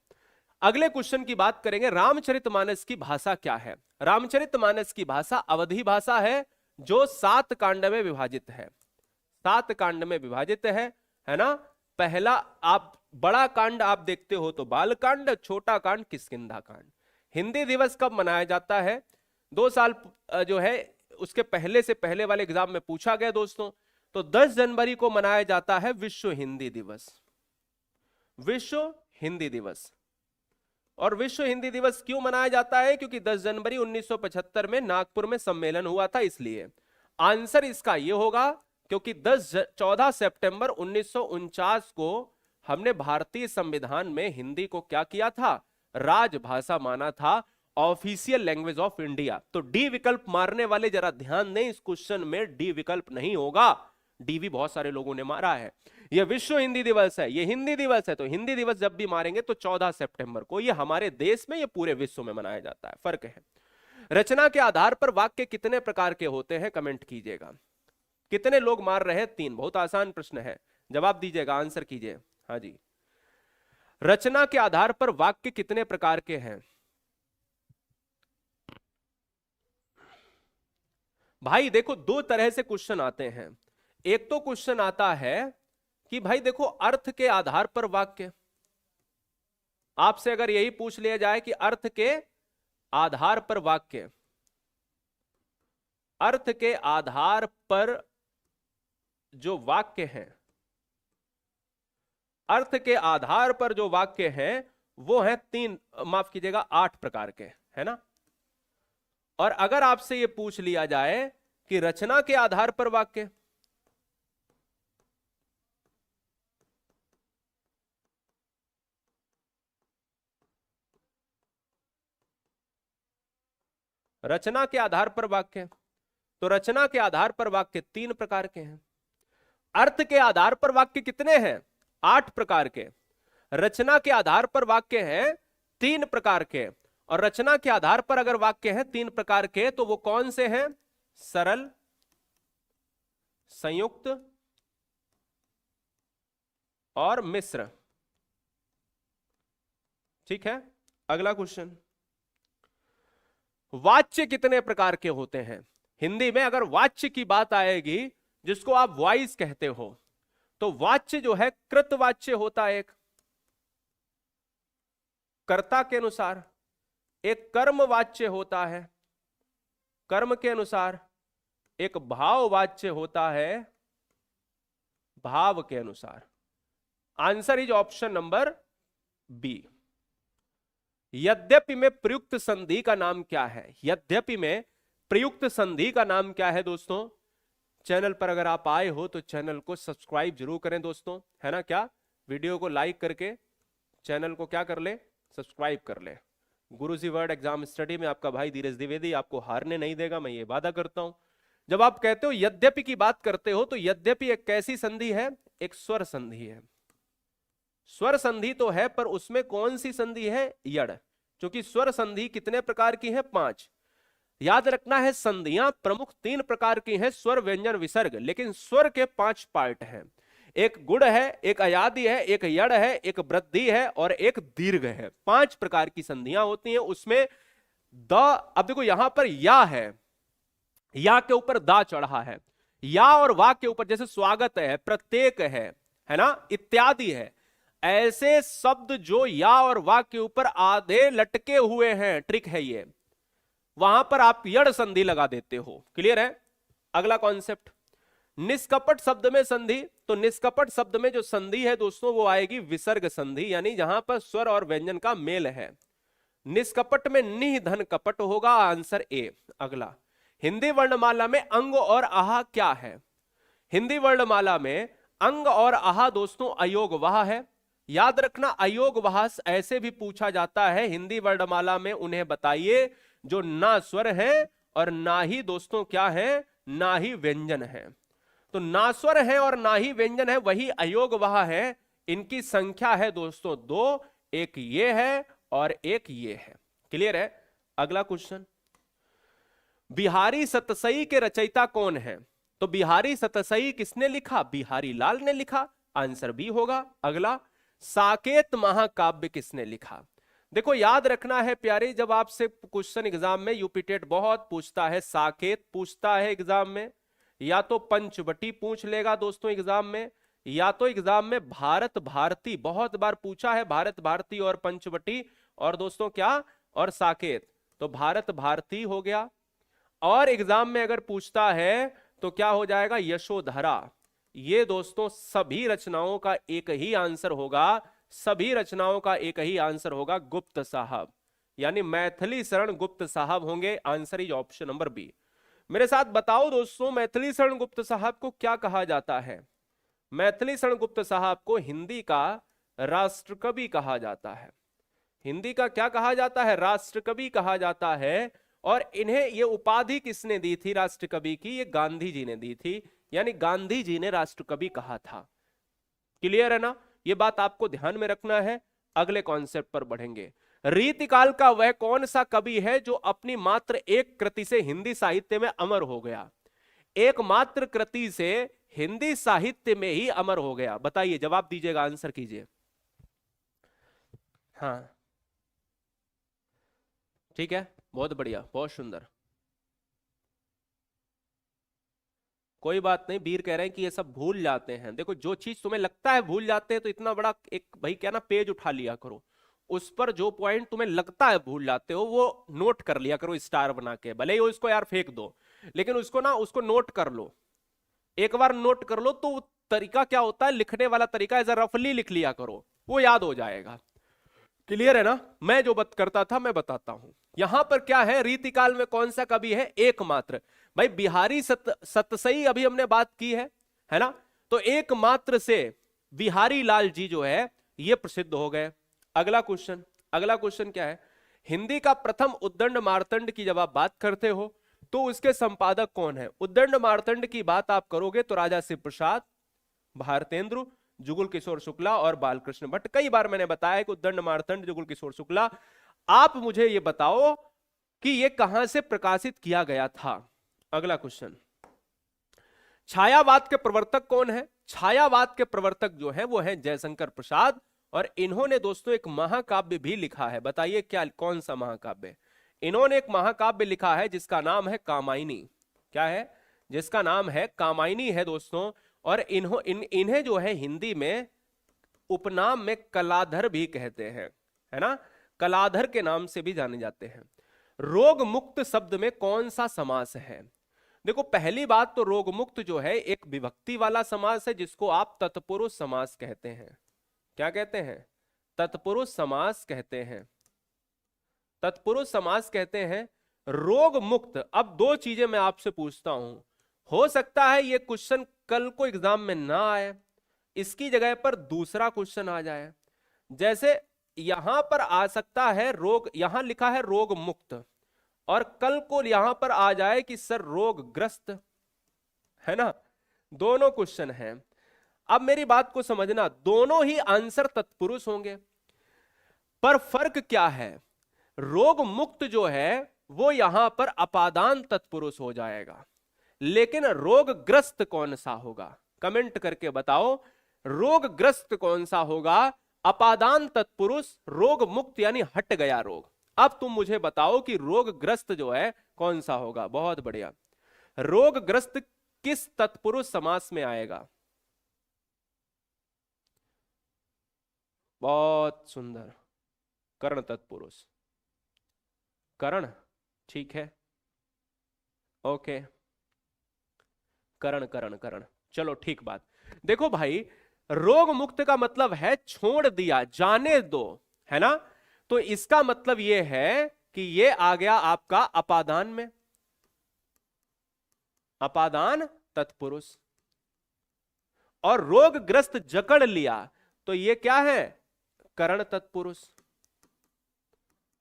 अगले क्वेश्चन की बात करेंगे, रामचरितमानस की भाषा क्या है? रामचरितमानस की भाषा अवधी भाषा है, जो 7 कांड में विभाजित है। 7 कांड में विभाजित है ना। पहला, आप बड़ा कांड आप देखते हो तो बाल कांड, छोटा कांड किष्किंधा कांड। हिंदी दिवस कब मनाया जाता है? 2 साल जो है उसके पहले से पहले वाले एग्जाम में पूछा गया दोस्तों। तो 10 जनवरी को मनाया जाता है विश्व हिंदी दिवस। विश्व हिंदी दिवस। और विश्व हिंदी दिवस क्यों मनाया जाता है? क्योंकि 10 जनवरी 1975 में नागपुर में सम्मेलन हुआ था, इसलिए। आंसर इसका यह होगा क्योंकि 14 सितंबर 1949 को हमने भारतीय संविधान में हिंदी को क्या किया था? राजभाषा माना था, ऑफिशियल लैंग्वेज ऑफ इंडिया। तो डी विकल्प मारने वाले जरा ध्यान दें, इस क्वेश्चन में डी विकल्प नहीं होगा। डी भी बहुत सारे लोगों ने मारा है। यह विश्व हिंदी दिवस है, यह हिंदी दिवस है, तो हिंदी दिवस जब भी मारेंगे तो 14 सितंबर को। यह हमारे देश में, यह पूरे विश्व में मनाया जाता है, फर्क है। रचना के आधार पर वाक्य कितने प्रकार के होते हैं? कमेंट कीजिएगा। कितने लोग मार रहे हैं? 3। बहुत आसान प्रश्न है, जवाब दीजिएगा, आंसर कीजिए। हाँ जी। रचना के आधार पर वाक्य कितने प्रकार के हैं? भाई देखो, 2 तरह से क्वेश्चन आते हैं। एक तो क्वेश्चन आता है कि भाई देखो, अर्थ के आधार पर वाक्य। आपसे अगर यही पूछ लिया जाए कि अर्थ के आधार पर वाक्य, अर्थ के आधार पर जो वाक्य हैं, अर्थ के आधार पर जो वाक्य हैं वो है 3, माफ कीजिएगा 8 प्रकार के, है ना। और अगर आपसे ये पूछ लिया जाए कि रचना के आधार पर वाक्य, रचना के आधार पर वाक्य, तो रचना के आधार पर वाक्य 3 प्रकार के हैं। अर्थ के आधार पर वाक्य कितने हैं? 8 प्रकार के। रचना के आधार पर वाक्य हैं 3 प्रकार के। और रचना के आधार पर अगर वाक्य हैं 3 प्रकार के, तो वो कौन से हैं? सरल, संयुक्त और मिश्र। ठीक है, अगला क्वेश्चन। वाच्य कितने प्रकार के होते हैं? हिंदी में अगर वाच्य की बात आएगी, जिसको आप वॉइस कहते हो, तो वाच्य जो है कृतवाच्य होता है, एक कर्ता के अनुसार, एक कर्मवाच्य होता है कर्म के अनुसार, एक भाववाच्य होता है भाव के अनुसार। Answer is option number B. यद्यपि में प्रयुक्त संधि का नाम क्या है? यद्यपि में प्रयुक्त संधि का नाम क्या है दोस्तों? चैनल पर अगर आप आए हो तो चैनल को सब्सक्राइब जरूर करें दोस्तों, है ना। क्या वीडियो को लाइक करके चैनल को क्या कर ले? सब्सक्राइब कर ले। गुरुजी वर्ड एग्जाम स्टडी में आपका भाई धीरज द्विवेदी आपको हारने नहीं देगा, मैं ये वादा करता हूं। जब आप कहते हो यद्यपि की बात करते हो, तो यद्यपि एक कैसी संधि है? एक स्वर संधि है। स्वर संधि तो है, पर उसमें कौन सी संधि है? यड़। क्योंकि स्वर संधि कितने प्रकार की है? 5। याद रखना है, संधियां प्रमुख 3 प्रकार की हैं, स्वर, व्यंजन, विसर्ग। लेकिन स्वर के 5 पार्ट हैं। एक गुण है, एक अयादि है, एक यड़ है, एक वृद्धि है और एक दीर्घ है। 5 प्रकार की संधियां होती हैं। उसमें द, अब देखो यहां पर या है, या के ऊपर दा चढ़ा है। या और वा के ऊपर जैसे स्वागत है, प्रत्येक है ना, इत्यादि है। ऐसे शब्द जो या और वा के ऊपर आधे लटके हुए हैं, ट्रिक है ये, वहां पर आप यड़ संधि लगा देते हो। क्लियर है? अगला कॉन्सेप्ट, निष्कपट शब्द में संधि। तो निष्कपट शब्द में जो संधि है दोस्तों, वो आएगी विसर्ग संधि, यानी जहां पर स्वर और व्यंजन का मेल है। निष्कपट में निह धन कपट होगा, आंसर ए। अगला, हिंदी वर्णमाला में अंग और आहा क्या है? हिंदी वर्णमाला में अंग और आहा दोस्तों अयोग वहा है। याद रखना, अयोग वहा ऐसे भी पूछा जाता है हिंदी वर्णमाला में, उन्हें बताइए जो ना स्वर है और ना ही दोस्तों क्या है? ना ही व्यंजन है। तो ना स्वर है और ना ही व्यंजन है, वही अयोग वहा है। इनकी संख्या है दोस्तों 2, एक ये है और एक ये है। क्लियर है? अगला क्वेश्चन, बिहारी सतसई के रचयिता कौन है? तो बिहारी सतसई किसने लिखा? बिहारी लाल ने लिखा, आंसर बी होगा। अगला, साकेत महाकाव्य किसने लिखा? देखो याद रखना है प्यारे, जब आपसे क्वेश्चन एग्जाम में यूपी टेट बहुत पूछता है, साकेत पूछता है एग्जाम में, या तो पंचवटी पूछ लेगा दोस्तों एग्जाम में, या तो एग्जाम में भारत भारती बहुत बार पूछा है, भारत भारती और पंचवटी, और दोस्तों क्या और साकेत, तो भारत भारती हो गया। और एग्जाम में अगर पूछता है तो क्या हो जाएगा, यशोधरा। ये दोस्तों सभी रचनाओं का एक ही आंसर होगा, सभी रचनाओं का एक ही आंसर होगा, गुप्त साहब, यानी मैथिली शरण गुप्त साहब होंगे। Answer is option number B. मेरे साथ बताओ दोस्तों, मैथिली शरण गुप्त साहब को क्या कहा जाता है? मैथिली शरण गुप्त साहब को हिंदी का राष्ट्रकवि कहा जाता है। हिंदी का क्या कहा जाता है? राष्ट्रकवि कहा जाता है। और इन्हें ये उपाधि किसने दी थी राष्ट्रकवि की? ये गांधी जी ने दी थी, यानी गांधी जी ने राष्ट्रकवि कहा था। क्लियर है ना? ये बात आपको ध्यान में रखना है। अगले कॉन्सेप्ट पर बढ़ेंगे। रीतिकाल का वह कौन सा कवि है जो अपनी मात्र एक कृति से हिंदी साहित्य में अमर हो गया? एकमात्र कृति से हिंदी साहित्य में ही अमर हो गया। बताइए, जवाब दीजिएगा, आंसर कीजिए। हाँ ठीक है, बहुत बढ़िया, बहुत सुंदर। कोई बात नहीं, वीर कह रहे हैं कि ये सब भूल जाते हैं। देखो, जो चीज तुम्हें लगता है भूल जाते हैं तो इतना बड़ा एक भाई क्या ना पेज उठा लिया करो, उस पर जो पॉइंट तुम्हें लगता है भूल जाते हो वो नोट कर लिया करो स्टार बना के। भले ही उसको यार फेंक दो, लेकिन उसको ना उसको नोट कर लो। एक बार नोट कर लो तो तरीका क्या होता है, लिखने वाला तरीका ऐसा रफली लिख लिया करो, वो याद हो जाएगा। क्लियर है ना? मैं जो बात करता था मैं बताता हूं। यहां पर क्या है, रीतिकाल में कौन सा कवि है? एकमात्र। भाई बिहारी सतसई अभी हमने बात की है ना? तो एकमात्र से बिहारी लाल जी जो है ये प्रसिद्ध हो गए। अगला क्वेश्चन, अगला क्वेश्चन क्या है? हिंदी का प्रथम उद्दंड मार्तंड की जब आप बात करते हो तो उसके संपादक कौन है? उद्दंड मार्तंड की बात आप करोगे तो राजा शिव प्रसाद, भारतेंद्र, जुगल किशोर शुक्ला और बालकृष्ण भट्ट। कई बार मैंने बताया कि उद्दंड मार्तंड, जुगल किशोर शुक्ला। आप मुझे ये बताओ कि ये कहां से प्रकाशित किया गया था? अगला क्वेश्चन, छायावाद के प्रवर्तक कौन है? छायावाद के प्रवर्तक जो है वो है जयशंकर प्रसाद, और इन्होंने दोस्तों एक महाकाव्य भी लिखा है। बताइए क्या, कौन सा महाकाव्य? इन्होंने एक महाकाव्य लिखा है जिसका नाम है कामायनी। क्या है? जिसका नाम है कामायनी है दोस्तों। और इन्हें जो है हिंदी में उपनाम में कलाधर भी कहते हैं, है ना? कलाधर के नाम से भी जाने जाते हैं। रोग मुक्त शब्द में कौन सा समास है? देखो, पहली बात तो रोग मुक्त जो है एक विभक्ति वाला समास है जिसको आप तत्पुरुष समास कहते हैं। क्या कहते हैं? तत्पुरुष समास कहते हैं, तत्पुरुष समास कहते हैं। रोग मुक्त, अब दो चीजें मैं आपसे पूछता हूं, हो सकता है ये क्वेश्चन कल को एग्जाम में ना आए, इसकी जगह पर दूसरा क्वेश्चन आ जाए। जैसे यहां पर आ सकता है रोग, यहां लिखा है रोग मुक्त, और कल को यहां पर आ जाए कि सर रोगग्रस्त, है ना? दोनों क्वेश्चन हैं। अब मेरी बात को समझना, दोनों ही आंसर तत्पुरुष होंगे, पर फर्क क्या है? रोग मुक्त जो है वो यहां पर अपादान तत्पुरुष हो जाएगा, लेकिन रोगग्रस्त कौन सा होगा? कमेंट करके बताओ, रोगग्रस्त कौन सा होगा? अपादान तत्पुरुष, रोग मुक्त यानी हट गया रोग। अब तुम मुझे बताओ कि रोगग्रस्त जो है कौन सा होगा? बहुत बढ़िया, रोगग्रस्त किस तत्पुरुष समास में आएगा? बहुत सुंदर, कर्ण तत्पुरुष। कर्ण, ठीक है, ओके, कर्ण कर्ण कर्ण, चलो ठीक बात। देखो भाई, रोग मुक्त का मतलब है छोड़ दिया, जाने दो, है ना? तो इसका मतलब यह है कि यह आ गया आपका अपादान में, अपादान तत्पुरुष। और रोगग्रस्त जकड़ लिया तो यह क्या है? कर्ण तत्पुरुष,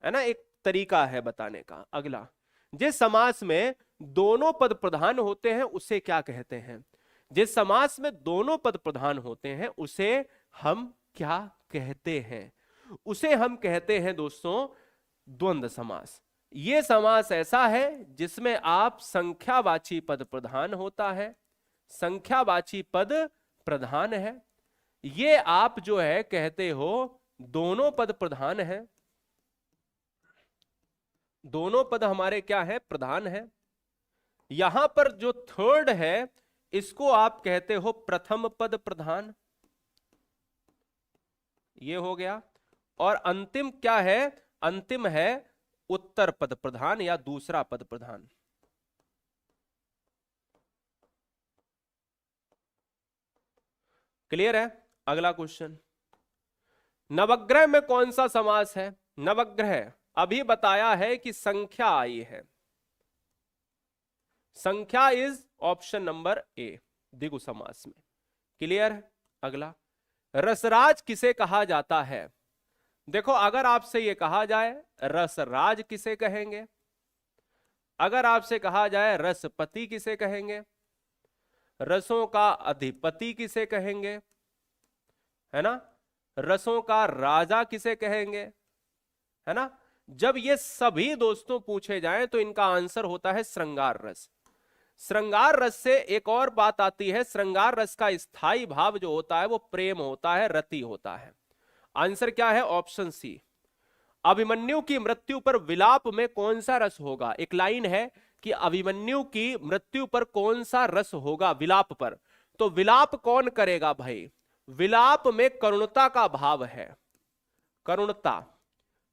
है ना? एक तरीका है बताने का। अगला, जिस समास में दोनों पद प्रधान होते हैं उसे क्या कहते हैं? जिस समास में दोनों पद प्रधान होते हैं उसे हम क्या कहते हैं? उसे हम कहते हैं दोस्तों द्वंद्व समास। यह समास ऐसा है जिसमें आप संख्यावाची पद प्रधान होता है, संख्यावाची पद प्रधान है। ये आप जो है कहते हो दोनों पद प्रधान है, दोनों पद हमारे क्या है? प्रधान है। यहां पर जो थर्ड है इसको आप कहते हो प्रथम पद प्रधान, ये हो गया। और अंतिम क्या है? अंतिम है उत्तर पद प्रधान या दूसरा पद प्रधान। क्लियर है? अगला क्वेश्चन, नवग्रह में कौन सा समास है? नवग्रह अभी बताया है कि संख्या आई है, संख्या इज ऑप्शन नंबर ए द्विगु समास में। क्लियर है? अगला, रसराज किसे कहा जाता है? देखो, अगर आपसे यह कहा जाए रसराज किसे कहेंगे, अगर आपसे कहा जाए रसपति किसे कहेंगे, रसों का अधिपति किसे कहेंगे, है ना, रसों का राजा किसे कहेंगे, है ना, जब ये सभी दोस्तों पूछे जाएं तो इनका आंसर होता है श्रृंगार रस। श्रृंगार रस से एक और बात आती है, श्रृंगार रस का स्थायी भाव जो होता है वो प्रेम होता है, रति होता है। आंसर क्या है? Option C. अभिमन्यु की मृत्यु पर विलाप में कौन सा रस होगा? एक लाइन है कि अभिमन्यु की मृत्यु पर कौन सा रस होगा विलाप पर, तो विलाप कौन करेगा भाई? विलाप में करुणता का भाव है, करुणता,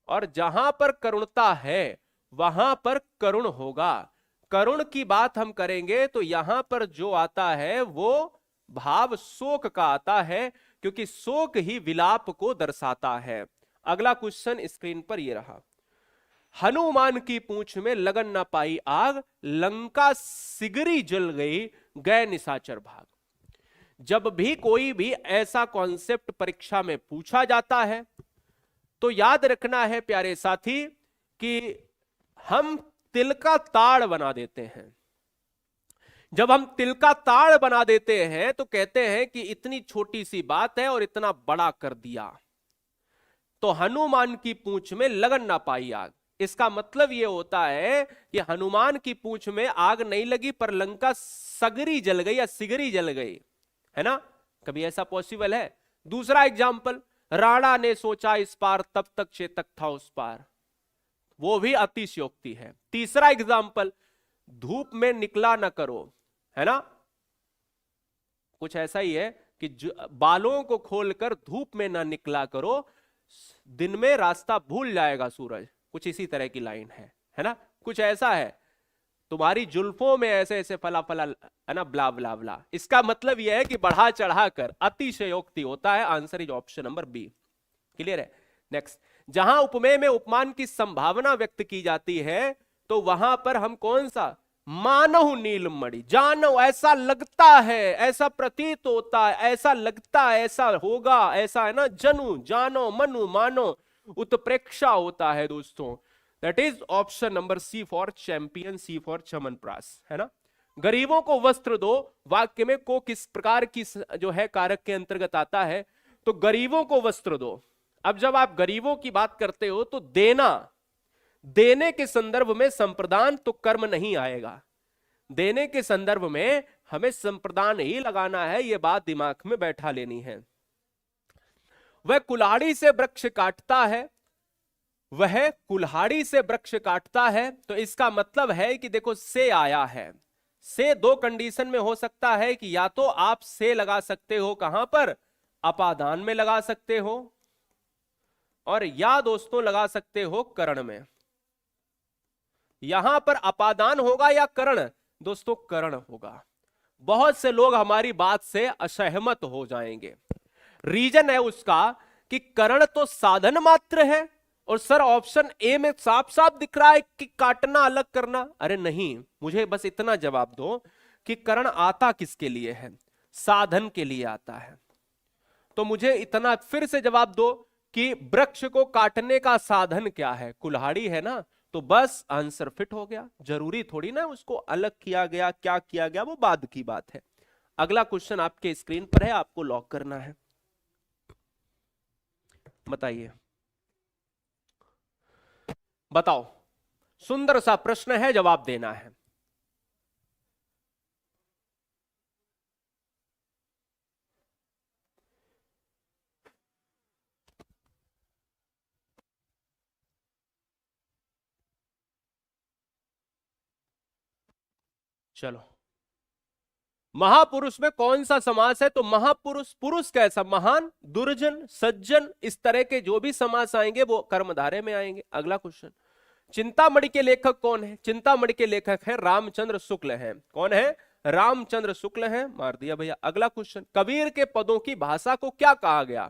और जहां पर करुणता है वहां पर करुण होगा। करुण की बात हम करेंगे तो यहां पर जो आता है वो भाव शोक का आता है, क्योंकि शोक ही विलाप को दर्शाता है। अगला क्वेश्चन स्क्रीन पर ये रहा, हनुमान की पूंछ में लगन न पाई आग, लंका सिगरी जल गई, गए निशाचर भाग। जब भी कोई भी ऐसा कॉन्सेप्ट परीक्षा में पूछा जाता है तो याद रखना है प्यारे साथी कि हम तिल का ताड़ बना देते हैं। जब हम तिल का ताड़ बना देते हैं तो कहते हैं कि इतनी छोटी सी बात है और इतना बड़ा कर दिया। तो हनुमान की पूंछ में लगन ना पाई आग, इसका मतलब यह होता है कि हनुमान की पूंछ में आग नहीं लगी पर लंका सगरी जल गई या सिगरी जल गई, है ना? कभी ऐसा पॉसिबल है? दूसरा एग्जाम्पल, राणा ने सोचा इस पार तब तक चेतक था उस पार, वो भी अतिशयोक्ति है। तीसरा एग्जाम्पल, धूप में निकला न करो, है ना, कुछ ऐसा ही है कि बालों को खोलकर धूप में ना निकला करो, दिन में रास्ता भूल जाएगा सूरज, कुछ इसी तरह की लाइन है ना, कुछ ऐसा है, तुम्हारी जुल्फों में ऐसे ऐसे फला फला, है ना, ब्ला ब्ला ब्ला। इसका मतलब यह है कि बढ़ा चढ़ाकर अतिशयोक्ति होता है। Answer is option number B. Clear है? नेक्स्ट, जहां उपमेय में उपमान की संभावना व्यक्त की जाती है तो वहां पर हम कौन सा? मानव नीलमणि, जानो, ऐसा लगता है, ऐसा प्रतीत होता है, ऐसा लगता है, ऐसा होगा, ऐसा, है ना, जनु, जानो, मनु, मानो, उत्प्रेक्षा होता है दोस्तों। That is option number C for champion, C for Chyawanprash, है ना। गरीबों को वस्त्र दो, वाक्य में को किस प्रकार की जो है कारक के अंतर्गत आता है? तो गरीबों को वस्त्र दो। अब जब आप गरीबों की बात करते हो तो देना, देने के संदर्भ में संप्रदान तो कर्म नहीं आएगा, देने के संदर्भ में हमें संप्रदान ही लगाना है, यह बात दिमाग में बैठा लेनी है। वह कुल्हाड़ी से वृक्ष काटता है, वह कुल्हाड़ी से वृक्ष काटता है, तो इसका मतलब है कि देखो से आया है, से दो कंडीशन में हो सकता है कि या तो आप से लगा सकते हो कहां पर? अपादान में लगा सकते हो, और या दोस्तों लगा सकते हो करण में। यहां पर अपादान होगा या करण? दोस्तों करण होगा। बहुत से लोग हमारी बात से असहमत हो जाएंगे। रीजन है उसका कि करण तो साधन मात्र है, और सर ऑप्शन ए में साफ साफ दिख रहा है कि काटना अलग करना। अरे नहीं, मुझे बस इतना जवाब दो कि करण आता किसके लिए है? साधन के लिए आता है। तो मुझे इतना फिर से जवाब दो कि वृक्ष को काटने का साधन क्या है? कुल्हाड़ी है ना, तो बस आंसर फिट हो गया। जरूरी थोड़ी ना उसको अलग किया गया, क्या किया गया वो बाद की बात है। अगला क्वेश्चन आपके स्क्रीन पर है, आपको लॉक करना है। बताइए, बताओ, सुंदर सा प्रश्न है, जवाब देना है। चलो, महापुरुष में कौन सा समास है? तो महापुरुष, पुरुष कैसा? महान, दुर्जन, सज्जन, इस तरह के जो भी समास आएंगे वो कर्मधारय में आएंगे। अगला क्वेश्चन, चिंतामणि के लेखक कौन है? चिंतामणि के लेखक है रामचंद्र शुक्ल हैं। कौन है? रामचंद्र शुक्ल हैं। मार दिया भैया। अगला क्वेश्चन, कबीर के पदों की भाषा को क्या कहा गया?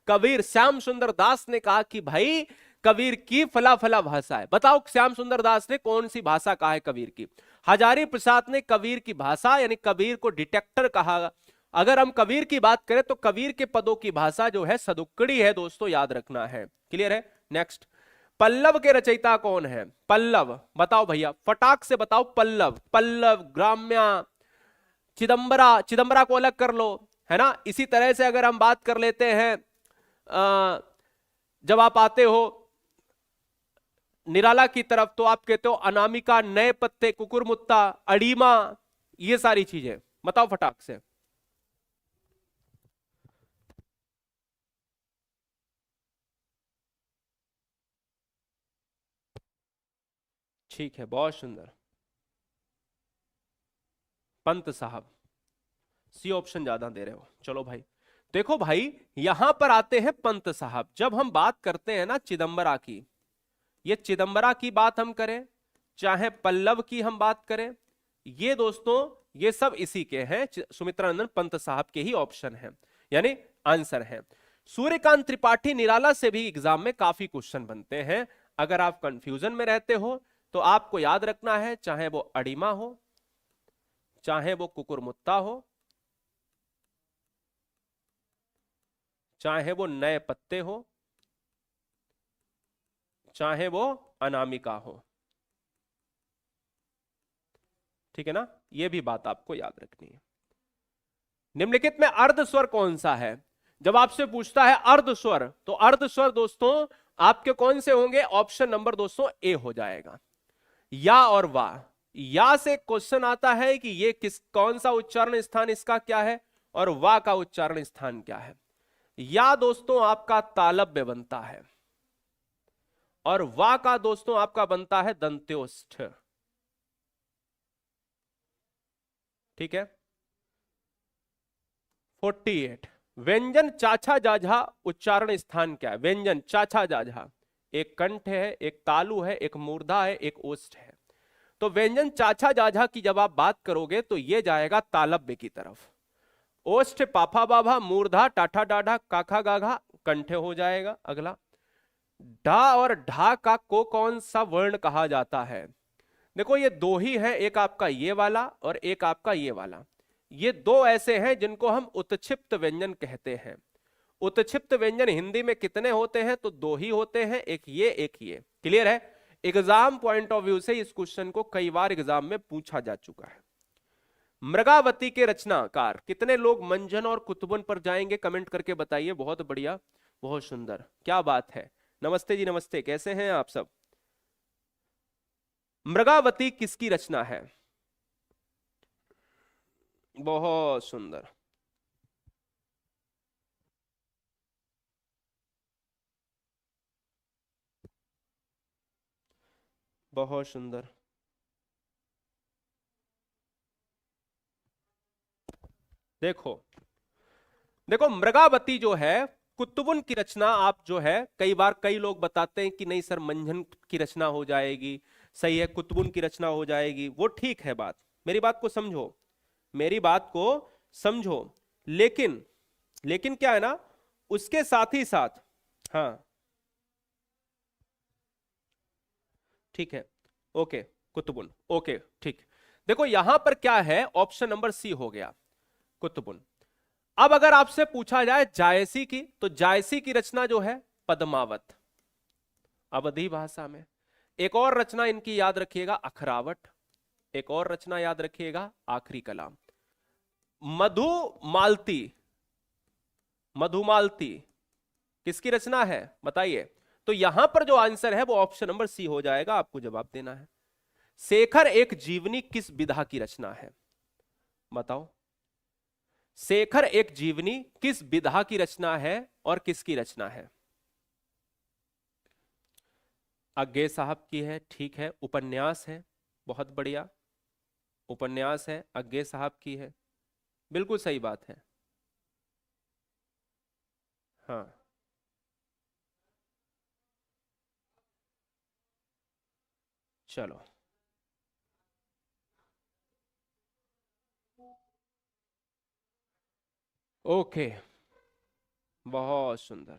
कबीर, श्याम सुंदर दास ने कहा कि भाई कबीर की फला फला भाषा है। बताओ श्याम सुंदर दास ने कौन सी भाषा कहा है कबीर की? हजारी प्रसाद ने कबीर की भाषा यानी कबीर को डिटेक्टर कहा। अगर हम कबीर की बात करें तो कबीर के पदों की भाषा जो है सदुक्कड़ी है दोस्तों, याद रखना है। क्लियर है? नेक्स्ट, पल्लव के रचयिता कौन है? पल्लव, बताओ भैया फटाक से बताओ। पल्लव, पल्लव, ग्राम्या, चिदंबरा, चिदंबरा को अलग कर लो, है ना। इसी तरह से अगर हम बात कर लेते हैं जब आप आते हो निराला की तरफ तो आप कहते हो अनामिका, नए पत्ते, कुकुरमुत्ता, अड़ीमा, ये सारी चीजें बताओ फटाक से। ठीक है, बहुत सुंदर। पंत साहब, सी ऑप्शन ज्यादा दे रहे हो। चलो भाई, देखो भाई यहां पर आते हैं पंत साहब। जब हम बात करते हैं ना चिदंबरा की, ये चिदंबरा की बात हम करें चाहे पल्लव की हम बात करें, ये दोस्तों ये सब इसी के हैं। सुमित्रानंदन पंत साहब के ही ऑप्शन है, यानी आंसर है। सूर्यकांत त्रिपाठी निराला से भी एग्जाम में काफी क्वेश्चन बनते हैं। अगर आप कंफ्यूजन में रहते हो तो आपको याद रखना है, चाहे वो अड़ीमा हो, चाहे वो कुकुरमुत्ता हो, चाहे वो नए पत्ते हो, चाहे वो अनामिका हो। ठीक है ना, यह भी बात आपको याद रखनी है। निम्नलिखित में अर्ध स्वर कौन सा है? जब आपसे पूछता है अर्ध स्वर, तो अर्ध स्वर दोस्तों आपके कौन से होंगे? ऑप्शन नंबर दोस्तों ए हो जाएगा, या और वाह। या से क्वेश्चन आता है कि ये किस कौन सा उच्चारण स्थान इसका क्या है, और वाह का उच्चारण स्थान क्या है। या दोस्तों आपका तालव्य बनता है, और वाह का दोस्तों आपका बनता है दंत्योष्ठ। ठीक है। 48, व्यंजन चाछा जाझा उच्चारण स्थान क्या है? व्यंजन चाछा जाझा, एक कंठ है, एक तालु है, एक मूर्धा है, एक ओष्ठ है। तो व्यंजन चाछा जाझा की जब आप बात करोगे तो ये जाएगा तालव्य की तरफ। ओष्ठ पाफा बाभा, मूर्धा टाठा डाढ़ा, काखा गाघा, कंठे हो जाएगा। अगला, ढा और ढा का को कौन सा वर्ण कहा जाता है? देखो ये दो ही है, एक आपका ये वाला और एक आपका ये वाला। ये दो ऐसे हैं जिनको हम उत्क्षिप्त व्यंजन कहते हैं। उत्क्षिप्त व्यंजन हिंदी में कितने होते हैं? तो दो ही होते हैं, एक ये एक ये। क्लियर है? एग्जाम पॉइंट ऑफ व्यू से इस क्वेश्चन को कई बार एग्जाम में पूछा जा चुका है। मृगावती के रचनाकार कितने लोग मंझन और कुतुबन पर जाएंगे? कमेंट करके बताइए। बहुत बढ़िया, बहुत सुंदर, क्या बात है। नमस्ते जी, नमस्ते, कैसे हैं आप सब? मृगावती किसकी रचना है? बहुत सुंदर, बहुत सुंदर। देखो देखो मृगावती जो है कुतुबुन की रचना, आप जो है कई बार कई लोग बताते हैं कि नहीं सर मंझन की रचना हो जाएगी, सही है कुतुबुन की रचना हो जाएगी, वो ठीक है बात। मेरी बात को समझो, मेरी बात को समझो। लेकिन लेकिन क्या है ना, उसके साथ ही साथ, हाँ ठीक है, ओके, कुतुबुन, ओके ठीक। देखो यहां पर क्या है, ऑप्शन नंबर सी हो गया कुतुबुन। अब अगर आपसे पूछा जाए जायसी की, तो जायसी की रचना जो है पद्मावत, अवधी भाषा में। एक और रचना इनकी याद रखिएगा अखरावट, एक और रचना याद रखिएगा आखिरी कलाम। मधुमालती, मधुमालती किसकी रचना है बताइए? तो यहां पर जो आंसर है वो ऑप्शन नंबर सी हो जाएगा, आपको जवाब देना है। शेखर एक जीवनी किस विधा की रचना है? बताओ, शेखर एक जीवनी किस विधा की रचना है और किसकी रचना है? अज्ञे साहब की है, ठीक है। उपन्यास है, बहुत बढ़िया, उपन्यास है, अज्ञे साहब की है, बिल्कुल सही बात है। हाँ चलो, ओके, बहुत सुंदर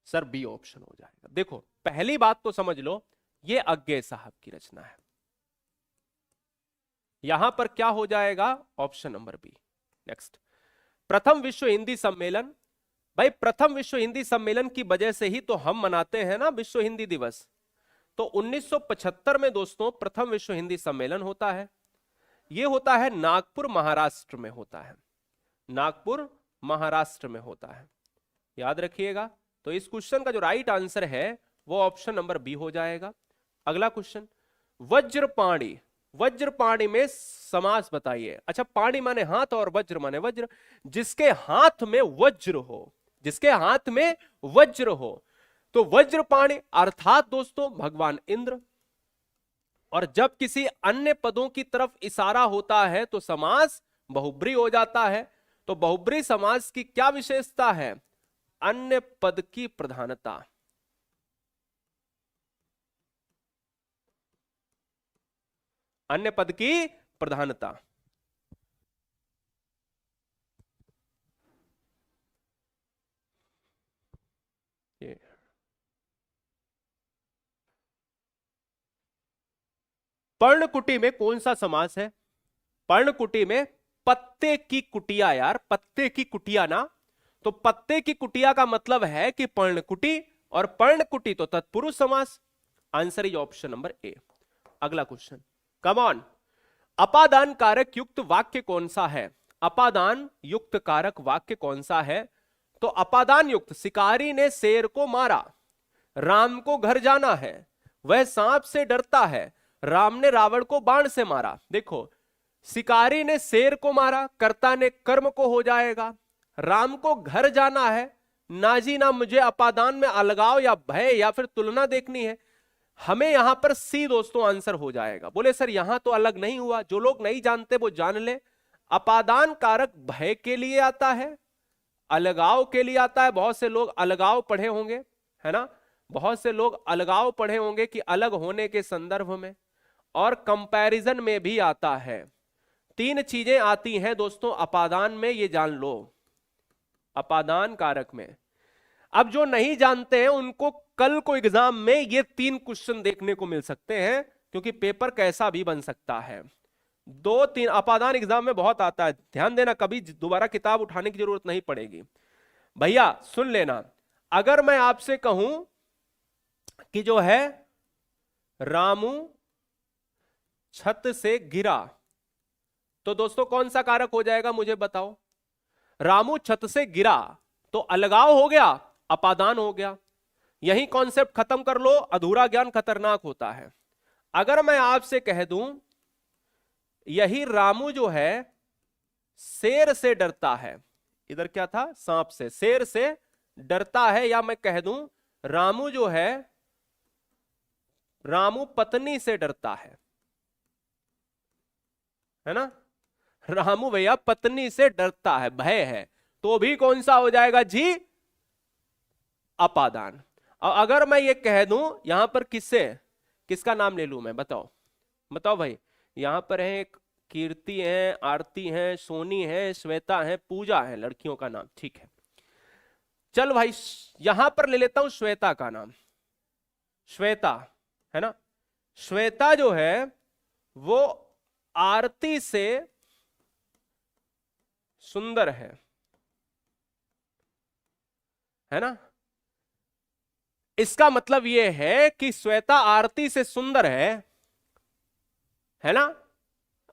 सर, बी ऑप्शन हो जाएगा। देखो पहली बात तो समझ लो, ये अज्ञे साहब की रचना है। यहां पर क्या हो जाएगा, ऑप्शन नंबर बी। नेक्स्ट, प्रथम विश्व हिंदी सम्मेलन। भाई प्रथम विश्व हिंदी सम्मेलन की वजह से ही तो हम मनाते हैं ना विश्व हिंदी दिवस। तो 1975 में दोस्तों प्रथम विश्व हिंदी सम्मेलन होता है। यह होता है नागपुर महाराष्ट्र में होता है, नागपुर महाराष्ट्र में होता है, याद रखिएगा। तो इस क्वेश्चन का जो राइट आंसर है वो ऑप्शन नंबर बी हो जाएगा। अगला क्वेश्चन, वज्रपाणी। वज्रपाणी में समास बताइए। अच्छा, पाणी माने हाथ और वज्र माने वज्र। जिसके हाथ में वज्र हो, जिसके हाथ में वज्र हो, तो वज्रपाणी अर्थात दोस्तों भगवान इंद्र। और जब किसी अन्य पदों की तरफ इशारा होता है तो समास बहुब्री हो जाता है। तो बहुब्री समास की क्या विशेषता है, अन्य पद की प्रधानता। अन्य पद की प्रधानता। पर्णकुटी में कौन सा समास है, पर्णकुटी में पत्ते की कुटिया। यार पत्ते की कुटिया ना, तो पत्ते की कुटिया का मतलब है कि पर्णकुटी, और पर्णकुटी तो तत्पुरुष समास। आंसर इज ऑप्शन नंबर ए। अगला क्वेश्चन, कम ऑन। अपादान कारक युक्त वाक्य कौन सा है, अपादान युक्त कारक वाक्य कौन सा है। तो अपादान युक्त, शिकारी ने शेर को मारा, राम को घर जाना है, वह सांप से डरता है, राम ने रावण को बाण से मारा। देखो शिकारी ने शेर को मारा, कर्ता ने कर्म को हो जाएगा, राम को घर जाना है, ना जी ना मुझे अपादान में अलगाव या भय या फिर तुलना देखनी है। हमें यहां पर सी दोस्तों आंसर हो जाएगा। बोले सर यहां तो अलग नहीं हुआ, जो लोग नहीं जानते वो जान ले। अपादान कारक भय के लिए आता है, अलगाव के लिए आता है। बहुत से लोग अलगाव पढ़े होंगे, है ना, बहुत से लोग अलगाव पढ़े होंगे कि अलग होने के संदर्भ में, और कंपैरिजन में भी आता है। तीन चीजें आती हैं दोस्तों अपादान में, ये जान लो, अपादान कारक में। अब जो नहीं जानते हैं उनको कल को एग्जाम में ये तीन क्वेश्चन देखने को मिल सकते हैं, क्योंकि पेपर कैसा भी बन सकता है। दो तीन अपादान एग्जाम में बहुत आता है, ध्यान देना, कभी दोबारा किताब उठाने की जरूरत नहीं पड़ेगी। भैया सुन लेना, अगर मैं आपसे कहूं कि जो है रामू छत से गिरा, तो दोस्तों कौन सा कारक हो जाएगा मुझे बताओ। रामू छत से गिरा तो अलगाव हो गया, अपादान हो गया। यही कॉन्सेप्ट खत्म कर लो, अधूरा ज्ञान खतरनाक होता है। अगर मैं आपसे कह दूं यही रामू जो है शेर से डरता है, इधर क्या था सांप से, शेर से डरता है, या मैं कह दूं रामू जो है रामू पत्नी से डरता है ना, रामू भैया पत्नी से डरता है, भय है, तो भी कौन सा हो जाएगा जी, अपादान। और अगर मैं ये कह दूं यहां पर किससे, किसका नाम ले लूं मैं, बताओ बताओ भाई। यहां पर है कीर्ति है, आरती है, सोनी है, श्वेता है, पूजा है, लड़कियों का नाम, ठीक है। चल भाई यहां पर ले लेता हूं श्वेता का नाम, श्वेता है ना। श्वेता जो है वो आरती से सुंदर है ना। इसका मतलब यह है कि श्वेता आरती से सुंदर है ना।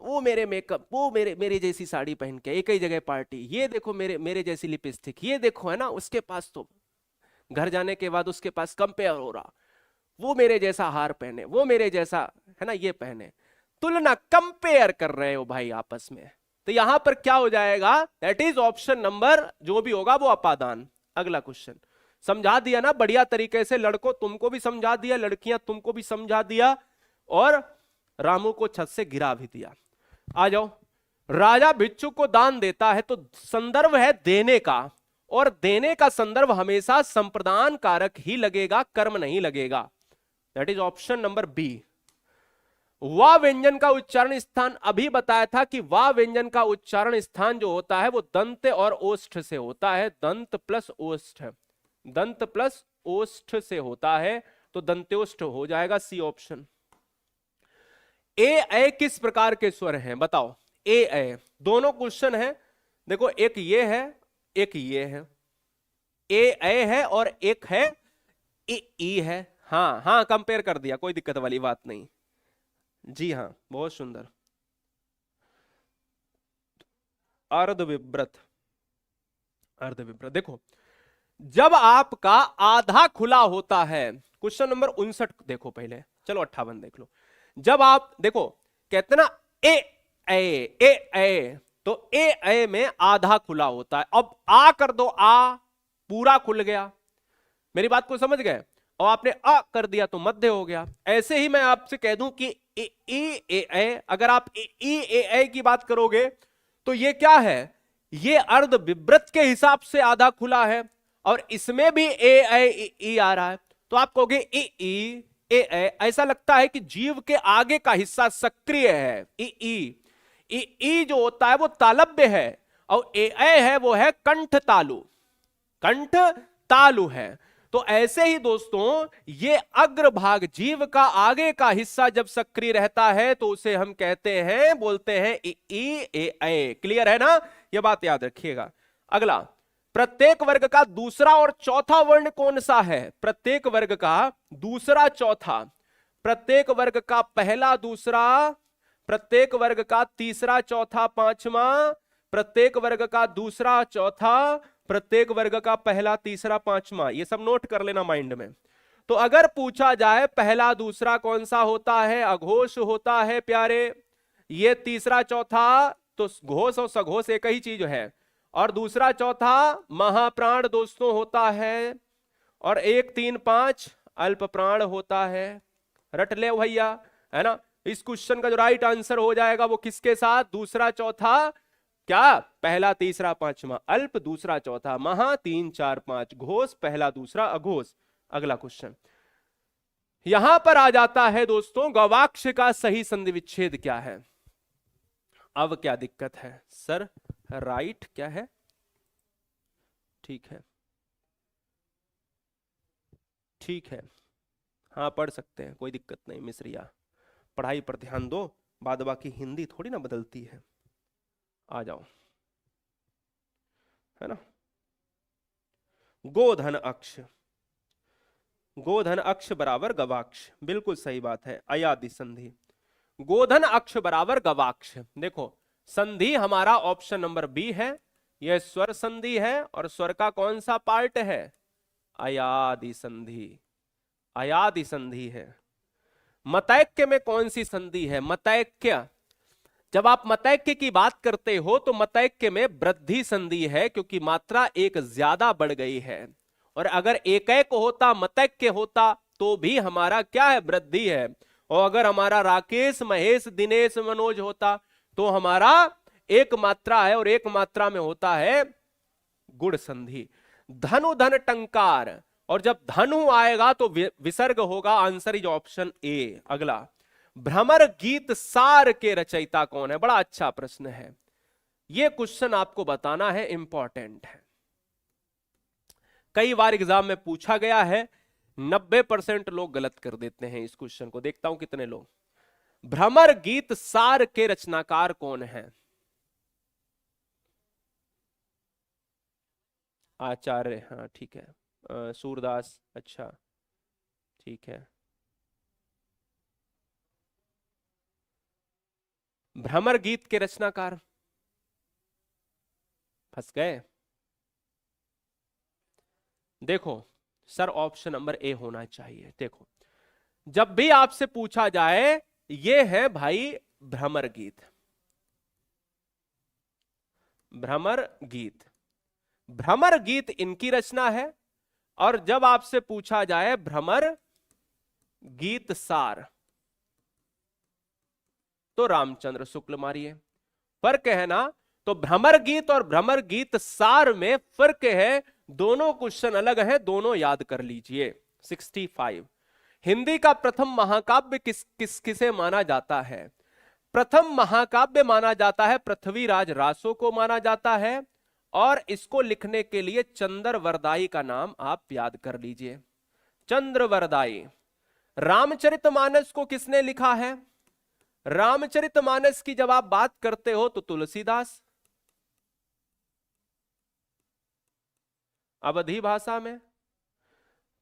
वो मेरे मेकअप, वो मेरे जैसी साड़ी पहन के एक ही जगह पार्टी, ये देखो मेरे जैसी लिपस्टिक, ये देखो है ना, उसके पास तो घर जाने के बाद उसके पास कंपेयर हो रहा, वो मेरे जैसा हार पहने, वो मेरे जैसा है ना ये पहने, तुलना कंपेयर कर रहे हो भाई आपस में। तो यहां पर क्या हो जाएगा, दैट इज ऑप्शन नंबर जो भी होगा वो अपादान। अगला क्वेश्चन, समझा दिया ना बढ़िया तरीके से, लड़कों तुमको भी समझा दिया, लड़कियां तुमको भी समझा दिया, और रामू को छत से गिरा भी दिया। आ जाओ, राजा भिक्षु को दान देता है, तो संदर्भ है देने का, और देने का संदर्भ हमेशा संप्रदान कारक ही लगेगा, कर्म नहीं लगेगा। That is option number B. वा व्यंजन का उच्चारण स्थान अभी बताया था कि वा व्यंजन का उच्चारण स्थान जो होता है वो दंत और ओष्ठ से होता है, दंत प्लस ओष्ठ, दंत प्लस ओष्ठ से होता है, तो दंत्योष्ठ हो जाएगा सी ऑप्शन। ए किस प्रकार के स्वर हैं बताओ? ए दोनों क्वेश्चन है, देखो एक ये है एक ये है, ए है और एक है ई है। हाँ हाँ कंपेयर कर दिया, कोई दिक्कत वाली बात नहीं। जी हाँ बहुत सुंदर। अर्धविव्रत, अर्धविव्रत देखो जब आपका आधा खुला होता है, क्वेश्चन नंबर 59 देखो पहले, चलो 58 देख लो। जब आप देखो कहते ना ए तो ए में आधा खुला होता है, अब आ कर दो, आ पूरा खुल गया, मेरी बात को समझ गए, और आपने अ कर दिया तो मध्य हो गया। ऐसे ही मैं आपसे कह दूं कि ए अगर आप ए की बात करोगे तो ये क्या है, ये अर्ध विव्रत के हिसाब से आधा खुला है, और इसमें भी ए आ रहा है, तो आप कहोगे ए ऐसा लगता है कि जीव के आगे का हिस्सा सक्रिय है। ई जो होता है वो तालव्य है, और ए है वो है कंठ तालु, कंठ तालु है। तो ऐसे ही दोस्तों ये अग्रभाग जीव का आगे का हिस्सा जब सक्रिय रहता है तो उसे हम कहते हैं, बोलते हैं ए। क्लियर है ना, ये बात याद रखिएगा। अगला, प्रत्येक वर्ग का दूसरा और चौथा वर्ण कौन सा है? प्रत्येक वर्ग का दूसरा चौथा, प्रत्येक वर्ग का पहला दूसरा, प्रत्येक वर्ग का तीसरा चौथा पांचवा, प्रत्येक वर्ग का दूसरा चौथा, प्रत्येक वर्ग का पहला तीसरा पांचवा, ये सब नोट कर लेना माइंड में। तो अगर पूछा जाए पहला दूसरा कौन सा होता है? अघोष होता है प्यारे। ये तीसरा चौथा तो घोष और सघोष एक ही चीज है, और दूसरा चौथा महाप्राण दोस्तों होता है, और 1 3 5 अल्प प्राण होता है। रट ले भैया, है ना। इस क्वेश्चन का जो राइट आंसर हो जाएगा वो किसके साथ? दूसरा चौथा क्या? पहला तीसरा पांचवा, अल्प दूसरा चौथा, महा 3 4 5, घोष पहला दूसरा अघोष। अगला क्वेश्चन यहां पर आ जाता है दोस्तों, गवाक्ष का सही संधि विच्छेद क्या है? अब क्या दिक्कत है सर? राइट क्या है? ठीक है, ठीक है, हाँ पढ़ सकते हैं, कोई दिक्कत नहीं। मिश्रिया पढ़ाई पर ध्यान दो, बाद बाकी हिंदी थोड़ी ना बदलती है। आ जाओ, है ना। गोधन अक्ष, गोधन अक्ष बराबर गवाक्ष, बिल्कुल सही बात है। अयादि संधि, गोधन अक्ष बराबर गवाक्ष। देखो संधि हमारा ऑप्शन नंबर बी है, यह स्वर संधि है, और स्वर का कौन सा पार्ट है? अयादि संधि, अयादि संधि है। मतैक्य में कौन सी संधि है? मतैक्य, जब आप मतैक्य की बात करते हो तो मतैक्य में वृद्धि संधि है, क्योंकि मात्रा एक ज्यादा बढ़ गई है। और अगर एक होता, मतैक्य होता, तो भी हमारा क्या है? वृद्धि है। और अगर हमारा राकेश महेश दिनेश मनोज होता तो हमारा एक मात्रा है, और एक मात्रा में होता है गुण संधि। धनु धन टंकार, और जब धनु आएगा तो विसर्ग होगा। Answer is option A. अगला, भ्रमर गीत सार के रचयिता कौन है? बड़ा अच्छा प्रश्न है, यह क्वेश्चन आपको बताना है, इंपॉर्टेंट है, कई बार एग्जाम में पूछा गया है। 90% लोग गलत कर देते हैं इस क्वेश्चन को, देखता हूं कितने लोग। भ्रमर गीत सार के रचनाकार कौन है? आचार्य, हाँ ठीक है। सूरदास, अच्छा ठीक है। भ्रमर गीत के रचनाकार, फंस गए। देखो सर ऑप्शन नंबर ए होना चाहिए। देखो जब भी आपसे पूछा जाए, ये है भाई भ्रमर गीत, भ्रमर गीत, भ्रमर गीत इनकी रचना है। और जब आपसे पूछा जाए भ्रमर गीत सार, तो रामचंद्र शुक्ल मारिए। फर्क है ना। तो भ्रमर गीत और भ्रमर गीत सार में फर्क है, दोनों क्वेश्चन अलग है, दोनों याद कर लीजिए। 65 हिंदी का प्रथम महाकाव्य किसे माना जाता है? प्रथम महाकाव्य माना जाता है पृथ्वीराज रासो को माना जाता है, और इसको लिखने के लिए चंद्रवरदाई का नाम आप याद कर लीजिए, चंद्रवरदाई। रामचरितमानस को किसने लिखा है? रामचरितमानस की जब आप बात करते हो तो तुलसीदास, अवधी भाषा में।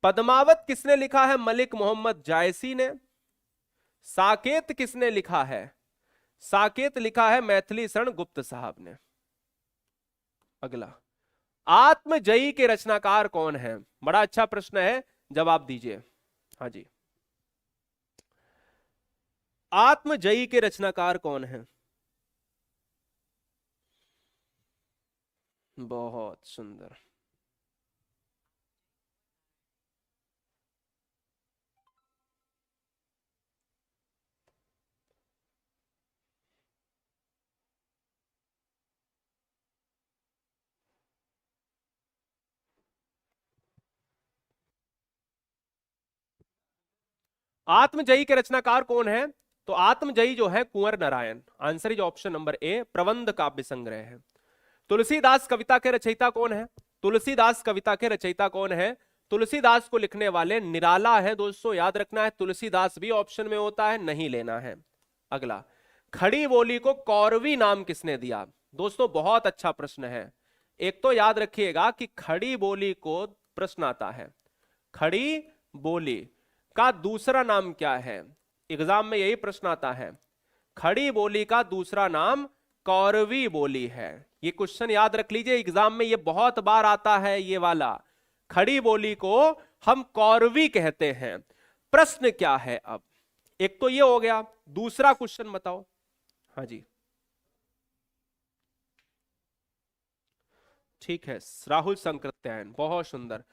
पद्मावत किसने लिखा है? मलिक मोहम्मद जायसी ने। साकेत किसने लिखा है? साकेत लिखा है मैथिली शरण गुप्त साहब ने। अगला, आत्मजयी के रचनाकार कौन है? बड़ा अच्छा प्रश्न है, जवाब दीजिए। हाँ जी, आत्मजयी के रचनाकार कौन है? बहुत सुंदर। आत्मजयी के रचनाकार कौन है? तो आत्मजयी जो है Kunwar Narayan. Answer is option number A, प्रबंध काव्य संग्रह है। तुलसीदास कविता के रचयिता कौन है? तुलसीदास कविता के रचयिता कौन है? तुलसीदास को लिखने वाले निराला है दोस्तों, याद रखना है। तुलसीदास भी ऑप्शन में होता है, नहीं लेना है। अगला, खड़ी बोली को कौरवी नाम किसने दिया? दोस्तों बहुत अच्छा प्रश्न है। एक तो याद रखिएगा कि खड़ी बोली को प्रश्न आता है, खड़ी बोली का दूसरा नाम क्या है? एग्जाम में यही प्रश्न आता है। खड़ी बोली का दूसरा नाम कौरवी बोली है। ये क्वेश्चन याद रख लीजिए, एग्जाम में ये बहुत बार आता है, ये वाला। खड़ी बोली को हम कौरवी कहते हैं। प्रश्न क्या है अब? एक तो ये हो गया, दूसरा क्वेश्चन बताओ। हाँ जी, ठीक है, राहुल सांकृत्यायन, बहुत सुंदर।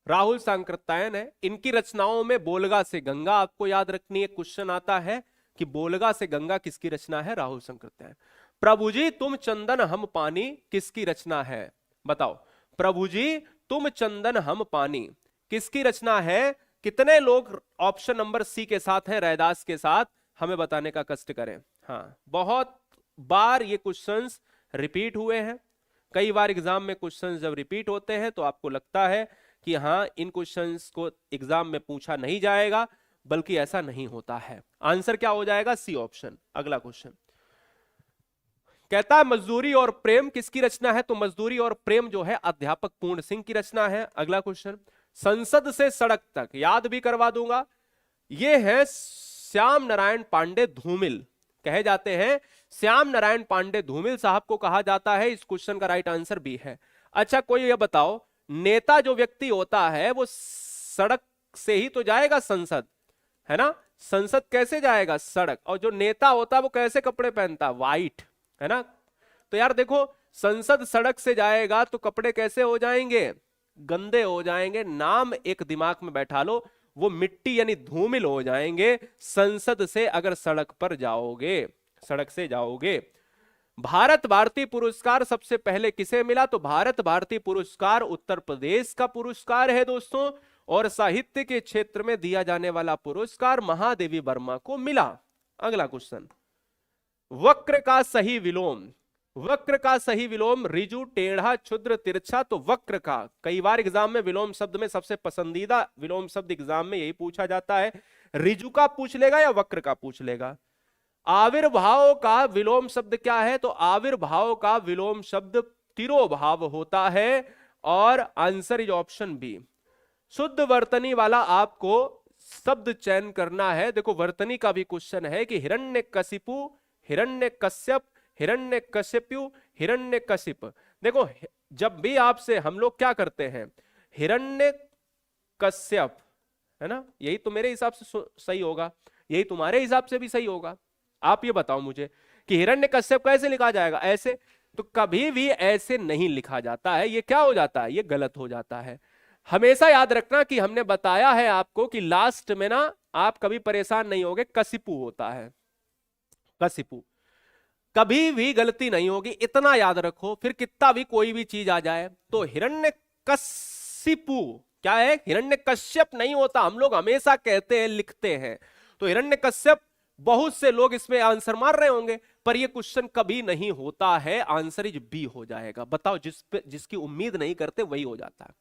राहुल सांकृत्यायन है। इनकी रचनाओं में बोलगा से गंगा आपको याद रखनी है। क्वेश्चन आता है कि बोलगा से गंगा किसकी रचना है? राहुल सांकृत्यायन। प्रभु जी तुम चंदन हम पानी किसकी रचना है? बताओ, प्रभु जी तुम चंदन हम पानी किसकी रचना है? कितने लोग ऑप्शन नंबर सी के साथ हैं, रैदास के साथ? हमें बताने का कष्ट करें। हाँ, बहुत बार ये क्वेश्चंस रिपीट हुए हैं। कई बार एग्जाम में क्वेश्चंस जब रिपीट होते हैं तो आपको लगता है कि हाँ इन क्वेश्चंस को एग्जाम में पूछा नहीं जाएगा, बल्कि ऐसा नहीं होता है। आंसर क्या हो जाएगा? C option. अगला क्वेश्चन कहता है मजदूरी और प्रेम किसकी रचना है? तो मजदूरी और प्रेम जो है अध्यापक पूर्ण सिंह की रचना है। अगला क्वेश्चन, संसद से सड़क तक, याद भी करवा दूंगा, ये है श्याम नारायण पांडे धूमिल, कहे जाते हैं श्याम नारायण पांडे धूमिल साहब को कहा जाता है। इस क्वेश्चन का राइट आंसर भी है। अच्छा, कोई ये बताओ, नेता जो व्यक्ति होता है वो सड़क से ही तो जाएगा संसद, है ना? संसद कैसे जाएगा? सड़क। और जो नेता होता है वो कैसे कपड़े पहनता है? व्हाइट, है ना? तो यार देखो, संसद सड़क से जाएगा तो कपड़े कैसे हो जाएंगे? गंदे हो जाएंगे। नाम एक दिमाग में बैठा लो, वो मिट्टी यानी धूमिल हो जाएंगे संसद से अगर सड़क पर जाओगे, सड़क से जाओगे। भारत भारती पुरस्कार सबसे पहले किसे मिला? तो भारत भारती पुरस्कार उत्तर प्रदेश का पुरस्कार है दोस्तों, और साहित्य के क्षेत्र में दिया जाने वाला पुरस्कार महादेवी वर्मा को मिला। अगला क्वेश्चन, वक्र का सही विलोम, वक्र का सही विलोम रिजु, टेढ़ा, क्षुद्र, तिरछा। तो वक्र का, कई बार एग्जाम में विलोम शब्द में सबसे पसंदीदा विलोम शब्द एग्जाम में यही पूछा जाता है। रिजु का पूछ लेगा या वक्र का पूछ लेगा? आविर्भाव का विलोम शब्द क्या है? तो आविर्भाव का विलोम शब्द तिरोभाव होता है, और आंसर इज ऑप्शन बी। शुद्ध वर्तनी वाला आपको शब्द चयन करना है। देखो, वर्तनी का भी क्वेश्चन है कि हिरण्यकशिपु, हिरण्यकश्यप, हिरण्यकश्यपु, हिरण्यकशिप। देखो, जब भी आपसे हम लोग क्या करते हैं, हिरण्यकश्यप, है ना? यही तो मेरे हिसाब से सही होगा, यही तुम्हारे हिसाब से भी सही होगा। आप ये बताओ मुझे कि हिरण्यकश्यप कैसे लिखा जाएगा? ऐसे? तो कभी भी ऐसे नहीं लिखा जाता है। ये क्या हो जाता है? ये गलत हो जाता है। हमेशा याद रखना कि हमने बताया है आपको कि लास्ट में ना आप कभी परेशान नहीं होगे, कशिपु होता है, कशिपु। कभी भी गलती नहीं होगी, इतना याद रखो। फिर कितना भी कोई भी चीज आ जाए, तो हिरण्यकशिपु क्या है? हिरण्यकश्यप नहीं होता, हम लोग हमेशा कहते हैं, लिखते हैं। तो हिरण्यकश्यप, बहुत से लोग इसमें आंसर मार रहे होंगे, पर ये क्वेश्चन कभी नहीं होता है। आंसर इज बी हो जाएगा। बताओ, जिसकी उम्मीद नहीं करते वही हो जाता है।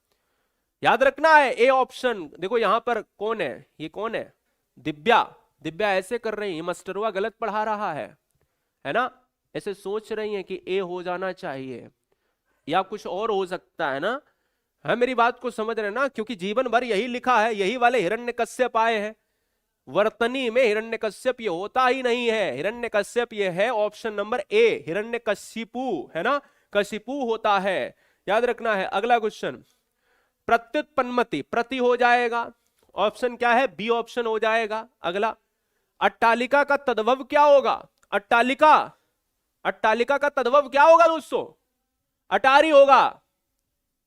याद रखना है ए ऑप्शन। देखो यहां पर कौन है, ये कौन है? दिव्या। दिव्या ऐसे कर रही है, मास्टरवा गलत पढ़ा रहा है ना? ऐसे सोच रही है कि ए हो जाना चाहिए या कुछ और हो सकता है ना? है, मेरी बात को समझ रहे ना? क्योंकि जीवन भर यही लिखा है, यही वाले हिरण्यकश्यप आए हैं। वर्तनी में हिरण्यकश्यप ये होता ही नहीं है। हिरण्यकश्यप ये है ऑप्शन नंबर ए, हिरण्यकशिपु, है ना? कशिपु होता है, याद रखना है। अगला क्वेश्चन, प्रत्युत्पन्नमति, प्रति हो जाएगा, ऑप्शन क्या है? बी ऑप्शन हो जाएगा। अगला, अट्टालिका का तद्भव क्या होगा? अट्टालिका, अट्टालिका का तद्भव क्या होगा दोस्तों? अटारी होगा।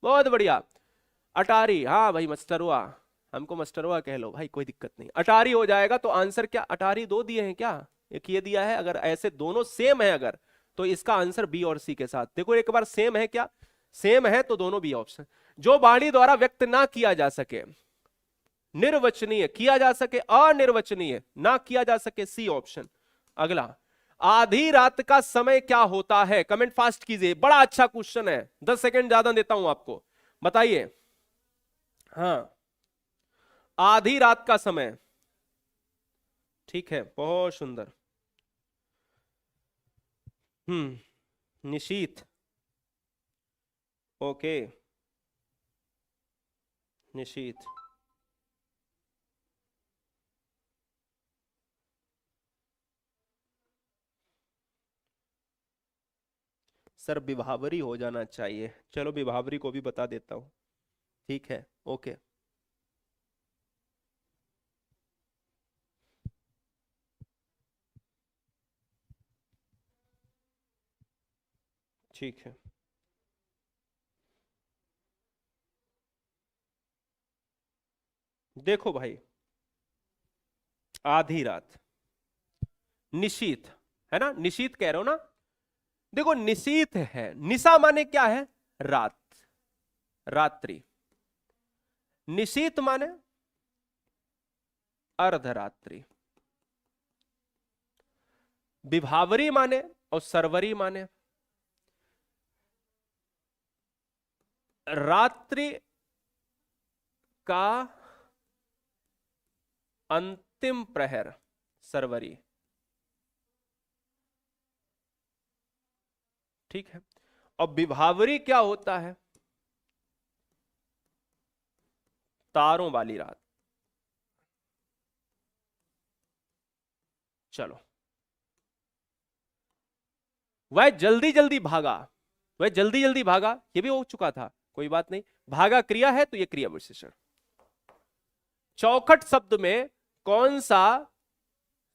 बहुत बढ़िया, अटारी। हाँ भाई मस्टरवा, हमको मस्टरवा कह लो भाई, कोई दिक्कत नहीं। अटारी हो जाएगा। तो आंसर क्या? अटारी दो दिए हैं क्या? एक ये दिया है। अगर ऐसे दोनों सेम है अगर, तो इसका आंसर बी और सी के साथ। देखो एक बार सेम है क्या? सेम है तो दोनों बी ऑप्शन। जो वाणी द्वारा व्यक्त ना किया जा सके, निर्वचनीय, किया जा सके अनिर्वचनीय, ना किया जा सके, सी ऑप्शन। अगला, आधी रात का समय क्या होता है? कमेंट फास्ट कीजिए, बड़ा अच्छा क्वेश्चन है, 10 सेकंड ज्यादा देता हूं आपको, बताइए। हाँ, आधी रात का समय, ठीक है, बहुत सुंदर। निशीथ, ओके, निशीथ। सर विभावरी हो जाना चाहिए। चलो विभावरी को भी बता देता हूं, ठीक है, ओके। ठीक है, देखो भाई, आधी रात, निशीथ, है ना? निशीथ कह रहे हो ना? देखो निशीथ है, निशा माने क्या है? रात, रात्रि। निशीथ माने अर्धरात्रि। विभावरी माने और सरवरी माने रात्रि का अंतिम प्रहर, सरवरी, ठीक है। और विभावरी क्या होता है? तारों वाली रात। चलो, वह जल्दी जल्दी भागा, वह जल्दी जल्दी भागा, ये भी हो चुका था, कोई बात नहीं। भागा क्रिया है तो ये क्रिया विशेषण। चौखट शब्द में कौन सा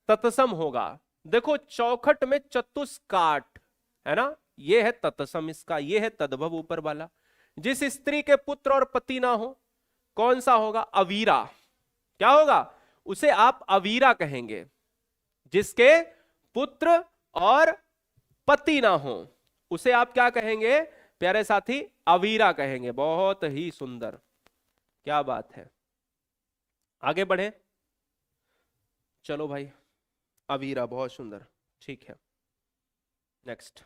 तत्सम होगा? देखो चौखट में चतुष्काठ है ना, ये है तत्सम इसका, ये है तद्भव ऊपर वाला। जिस स्त्री के पुत्र और पति ना हो, कौन सा होगा? अवीरा। क्या होगा? उसे आप अवीरा कहेंगे। जिसके पुत्र और पति ना हो, उसे आप क्या कहेंगे प्यारे साथी? अवीरा कहेंगे। बहुत ही सुंदर, क्या बात है। आगे बढ़े, चलो भाई, अवीरा, बहुत सुंदर, ठीक है। नेक्स्ट,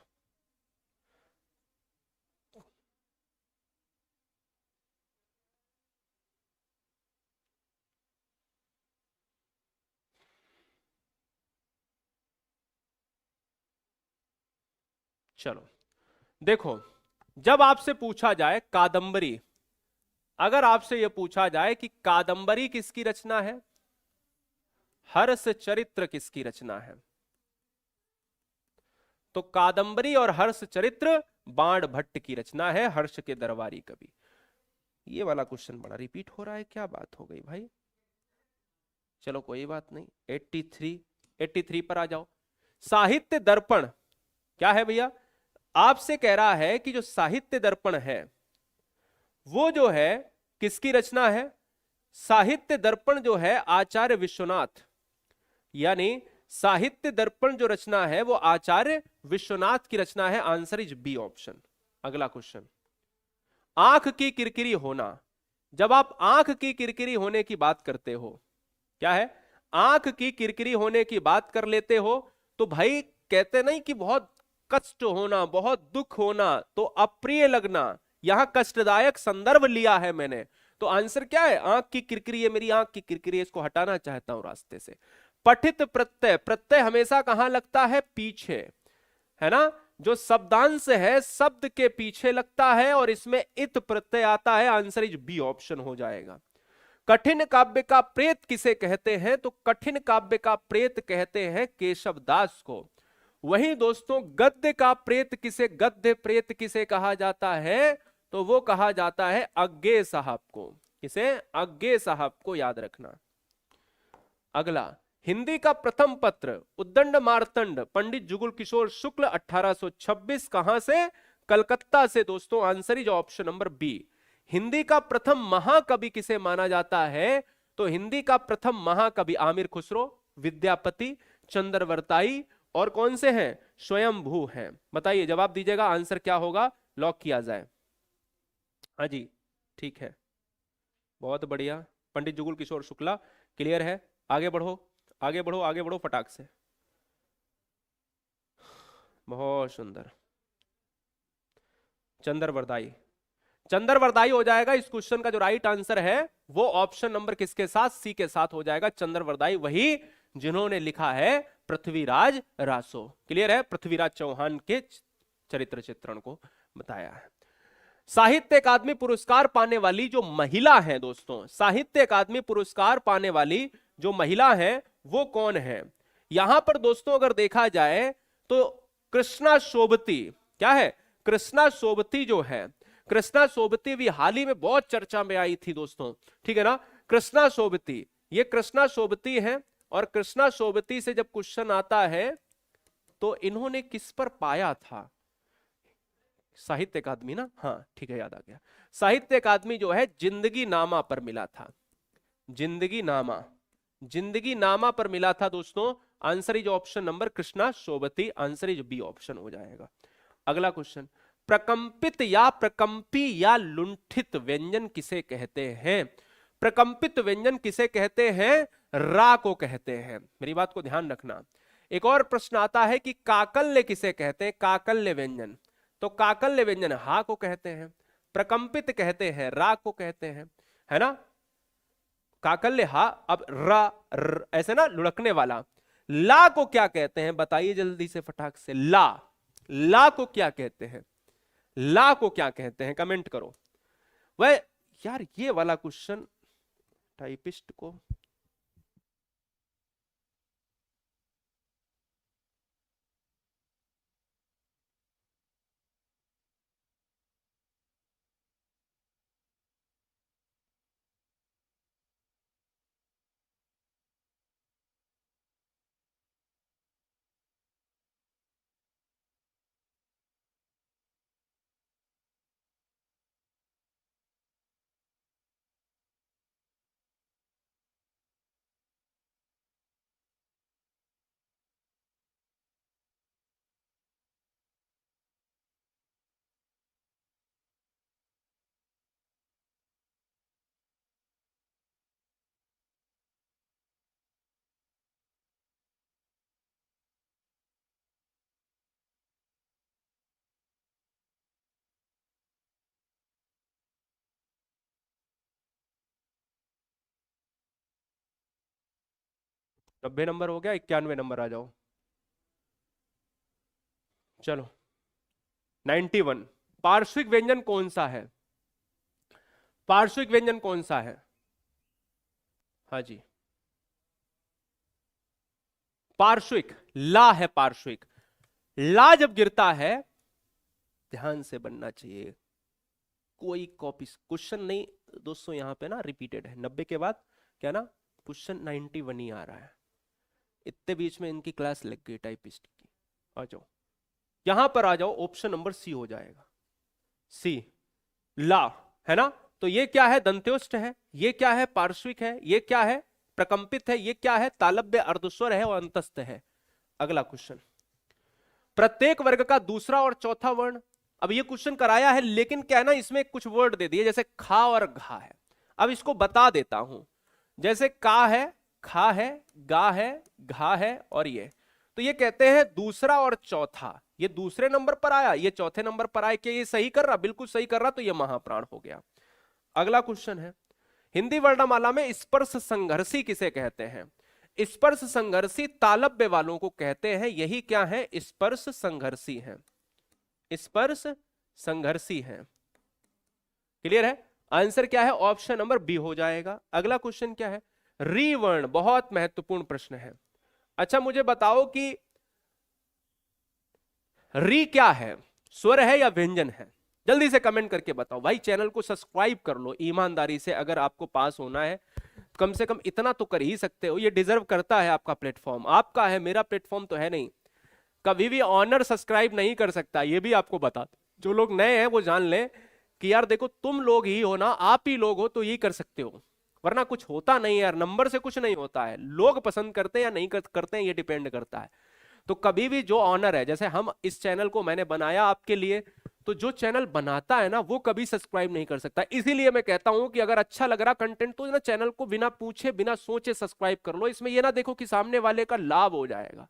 चलो देखो, जब आपसे पूछा जाए कादंबरी, अगर आपसे यह पूछा जाए कि कादंबरी किसकी रचना है, हर्ष चरित्र किसकी रचना है, तो कादंबरी और हर्ष चरित्र बाण भट्ट की रचना है, हर्ष के दरबारी कवि। ये वाला क्वेश्चन बड़ा रिपीट हो रहा है, क्या बात हो गई भाई? चलो कोई बात नहीं, 83 पर आ जाओ। साहित्य दर्पण क्या है भैया? आपसे कह रहा है कि जो साहित्य दर्पण है वो जो है किसकी रचना है? साहित्य दर्पण जो है आचार्य विश्वनाथ, यानी साहित्य दर्पण जो रचना है वो आचार्य विश्वनाथ की रचना है। Answer is B option. अगला क्वेश्चन, आंख की किरकिरी होना जब आप आंख की किरकिरी होने की बात करते हो, क्या है, आंख की किरकिरी होने की बात कर लेते हो, तो भाई कहते नहीं कि बहुत कष्ट होना, बहुत दुख होना, तो अप्रिय लगना, यहां कष्टदायक संदर्भ लिया है मैंने। तो आंसर क्या है, आंख की किरकिरी है, मेरी आंख की किरकिरी है, इसको हटाना चाहता हूं रास्ते से। पठित प्रत्यय, प्रत्यय हमेशा कहां लगता है, पीछे, है ना, जो शब्दांश है शब्द के पीछे लगता है, और इसमें इत प्रत्यय आता है, आंसर इज बी, ऑप्शन हो जाएगा। कठिन काव्य का प्रेत किसे कहते हैं, तो कठिन काव्य का प्रेत कहते हैं केशव दास को। वहीं दोस्तों गद्य का प्रेत किसे, गद्य प्रेत किसे कहा जाता है, तो वो कहा जाता है अज्ञे साहब को। किसे, अज्ञे साहब को, याद रखना। अगला, हिंदी का प्रथम पत्र उद्दंड मार्तंड पंडित जुगुल किशोर शुक्ल 1826, कहां से, कलकत्ता से दोस्तों, answer is option number B. Hindi का प्रथम महाकवि किसे माना जाता है, तो हिंदी का प्रथम महाकवि आमिर खुसरो, विद्यापति, चंद्रवर्ताई, और कौन से हैं, स्वयंभू हैं। बताइए, जवाब दीजिएगा, आंसर क्या होगा, लॉक किया जाए। हाँ जी, ठीक है, बहुत बढ़िया, पंडित जुगुल किशोर शुक्ला, क्लियर है। आगे बढ़ो, आगे बढ़ो, आगे बढ़ो फटाक से, बहुत सुंदर। चंद्रवरदाई, चंद्रवरदाई हो जाएगा इस क्वेश्चन का जो राइट आंसर है, वो ऑप्शन नंबर किसके साथ, सी के साथ हो जाएगा। चंद्रवरदाई वही जिन्होंने लिखा है पृथ्वीराज रासो, क्लियर है, पृथ्वीराज चौहान के चरित्र चित्रण को बताया है। साहित्य अकादमी पुरस्कार पाने वाली जो महिला है दोस्तों, साहित्य अकादमी पुरस्कार पाने वाली जो महिला है वो कौन है। यहां पर दोस्तों अगर देखा जाए तो कृष्णा शोभती, क्या है, कृष्णा शोभती जो है, कृष्णा शोभती भी हाल ही में बहुत चर्चा में आई थी दोस्तों, ठीक है ना, कृष्णा शोभती, ये कृष्णा शोभती है। और कृष्णा शोभती से जब क्वेश्चन आता है तो इन्होंने किस पर पाया था, साहित्य अकादमी ना, हाँ ठीक है, याद आ गया, साहित्य अकादमी जो है जिंदगी नामा पर मिला था, जिंदगी नामा, जिंदगी नामा पर मिला था दोस्तों। Answer is option number Krishna Sobti, answer is B, option हो जाएगा। अगला क्वेश्चन, प्रकंपित या प्रकंपी या लुंठित व्यंजन किसे कहते हैं, प्रकंपित व्यंजन किसे कहते हैं, रा को कहते हैं, मेरी बात को ध्यान रखना। एक और प्रश्न आता है कि काकल्य किसे कहते हैं, काकल्य व्यंजन, तो काकल्य व्यंजन हा को कहते हैं, प्रकंपित कहते हैं रा को कहते हैं, है ना, काकल्य हा, अब रा ऐसे ना लुढ़कने वाला। ला को क्या कहते हैं, बताइए जल्दी से फटाक से, ला, ला को क्या कहते हैं, ला को क्या कहते हैं, कमेंट करो। वह यार ये वाला क्वेश्चन टाइपिस्ट को, नब्बे नंबर हो गया, 91 नंबर आ जाओ, चलो 91। पार्श्विक व्यंजन कौन सा है, पार्श्विक व्यंजन कौन सा है, हाँ जी, पार्श्विक, ला है पार्श्विक। ला जब गिरता है, ध्यान से बनना चाहिए, कोई कॉपी क्वेश्चन नहीं दोस्तों, यहां पे ना रिपीटेड है 90 के बाद, क्या ना, क्वेश्चन 91 ही आ रहा है, इतने बीच में इनकी क्लास लग गई टाइपिस्ट की। आ जाओ, यहां पर आ जाओ, ऑप्शन नंबर सी हो जाएगा, सी, ला, है ना। तो ये क्या है, दंत्योष्ट है, ये क्या है, पार्श्विक है, ये क्या है, प्रकंपित है, ये क्या है, तालव्य अर्धस्वर है और अंतस्थ है। अगला क्वेश्चन, प्रत्येक वर्ग का दूसरा और चौथा वर्ण, अब ये क्वेश्चन कराया है लेकिन क्या है ना, इसमें कुछ वर्ड दे दिए, जैसे खा और घा है, अब इसको बता देता हूं, जैसे का है, खा है, गा है, घा है और ये, तो ये कहते हैं दूसरा और चौथा, ये दूसरे नंबर पर आया, ये चौथे नंबर पर आया, कि ये सही कर रहा, बिल्कुल सही कर रहा, तो ये महाप्राण हो गया। अगला क्वेश्चन है, हिंदी वर्णमाला में स्पर्श संघर्षी किसे कहते हैं? स्पर्श संघर्षी तालव्य वालों को कहते हैं, यही क्या है? स्पर्श संघर्षी है, स्पर्श संघर्षी है। क्लियर है? आंसर क्या है? ऑप्शन नंबर बी हो जाएगा। अगला क्वेश्चन क्या है? री वर्ण, बहुत महत्वपूर्ण प्रश्न है। अच्छा मुझे बताओ कि री क्या है, स्वर है या व्यंजन है? जल्दी से कमेंट करके बताओ भाई। चैनल को सब्सक्राइब कर लो ईमानदारी से, अगर आपको पास होना है कम से कम इतना तो कर ही सकते हो, ये डिजर्व करता है आपका प्लेटफॉर्म, आपका है, मेरा प्लेटफॉर्म तो है नहीं। कभी भी ऑनर सब्सक्राइब नहीं कर सकता, ये भी आपको बता दो। जो लोग नए हैं वो जान लें कि यार देखो तुम लोग ही हो ना, आप ही लोग हो तो यही कर सकते हो, वरना कुछ होता नहीं यार, नंबर से कुछ नहीं होता है। लोग पसंद करते हैं या नहीं करते हैं ये डिपेंड करता है। तो कभी भी जो ऑनर है, जैसे हम इस चैनल को मैंने बनाया आपके लिए, तो जो चैनल बनाता है ना वो कभी सब्सक्राइब नहीं कर सकता। इसीलिए मैं कहता हूं कि अगर अच्छा लग रहा कंटेंट तो ना चैनल को बिना पूछे बिना सोचे सब्सक्राइब कर लो। इसमें ये ना देखो कि सामने वाले का लाभ हो जाएगा,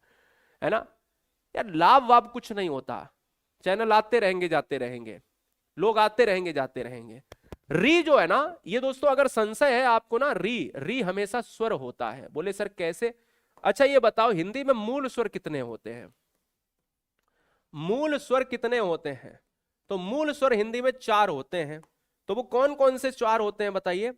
है ना यार, लाभ वाभ कुछ नहीं होता। चैनल आते रहेंगे जाते रहेंगे, लोग आते रहेंगे जाते रहेंगे। री जो है ना ये दोस्तों, अगर संशय है आपको ना, री हमेशा स्वर होता है। बोले सर कैसे? अच्छा ये बताओ हिंदी में मूल स्वर कितने होते हैं? मूल स्वर कितने होते हैं? तो मूल स्वर हिंदी में 4 होते हैं। तो वो कौन कौन से 4 होते हैं बताइए?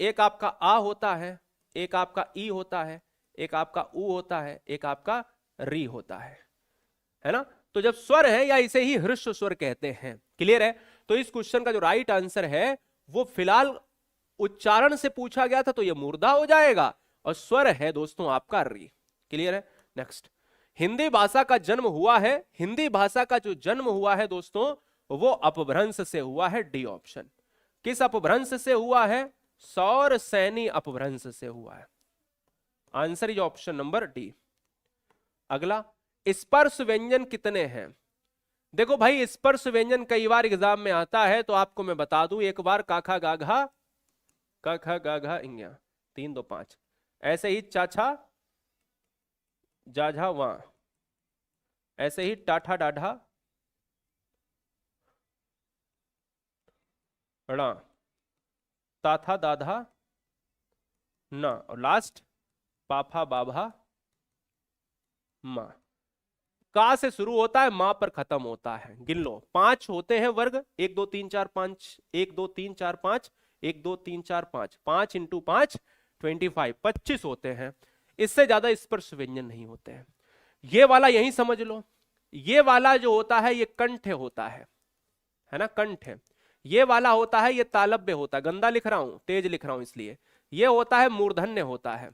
एक आपका आ होता है, एक आपका ई होता है, एक आपका उ होता है, एक आपका री होता है ना? तो जब स्वर है या इसे ही हृस्व स्वर कहते हैं। क्लियर है? तो इस क्वेश्चन का जो राइट आंसर है वो फिलहाल उच्चारण से पूछा गया था तो ये मूर्धा हो जाएगा, और स्वर है दोस्तों आपका री। क्लियर है? नेक्स्ट, हिंदी भाषा का जन्म हुआ है, हिंदी भाषा का जो जन्म हुआ है दोस्तों वो अपभ्रंश से हुआ है। D option. किस अपभ्रंश से हुआ है? सौर सैनी अपभ्रंश से हुआ है। Answer is option number D. अगला, स्पर्श व्यंजन कितने हैं? देखो भाई स्पर्श व्यंजन कई बार एग्जाम में आता है, तो आपको मैं बता दूं, एक बार काखा गाघा, काखा गाघा इंग्या 3 2 5, ऐसे ही चाछा जाझा वहां, ऐसे ही टाठा डाढ़ा ड़ा, ताथा दाधा ना, और लास्ट पाफा बाभा मां। का से शुरू होता है, मां पर खत्म होता है। गिन लो, 5 होते हैं वर्ग, 1 2 3 4 5, 1 2 3 4 5, 1 2 3 4 5, 5 इंटू 5 25, 25 होते हैं। इससे ज्यादा स्पर्श व्यंजन नहीं होते हैं। ये वाला यही समझ लो, ये वाला जो होता है ये कंठ होता है ना, कंठ है। ये वाला होता है ये तालव्य होता है, गंदा लिख रहा हूं तेज लिख रहा हूं इसलिए। ये होता है मूर्धन्य होता है,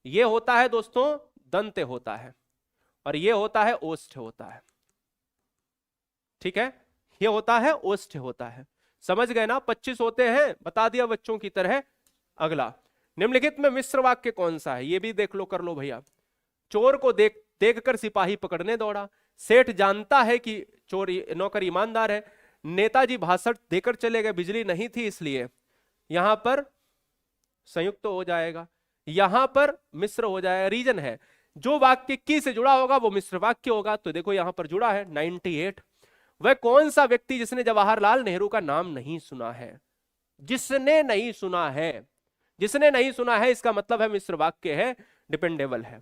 ये होता है दोस्तों दंत होता है, और ये होता है ओष्ठ होता है। ठीक है? ये होता है ओष्ठ होता है। समझ गए ना? 25 होते हैं, बता दिया बच्चों की तरह। अगला, निम्नलिखित में मिश्र वाक्य कौन सा है? ये भी देख लो, कर लो भैया। चोर को देखकर सिपाही पकड़ने दौड़ा, सेठ जानता है कि चोर नौकर ईमानदार है, नेताजी भाषण देकर चले गए, बिजली नहीं थी इसलिए। यहां पर संयुक्त हो जाएगा, यहां पर मिश्र हो जाएगा। रीजन है जो वाक्य की से जुड़ा होगा वो मिश्र वाक्य होगा। तो देखो यहां पर जुड़ा है 98। वह कौन सा व्यक्ति जिसने जवाहरलाल नेहरू का नाम नहीं सुना है? जिसने नहीं सुना है, जिसने नहीं सुना है इसका मतलब है मिश्र वाक्य है, डिपेंडेबल है।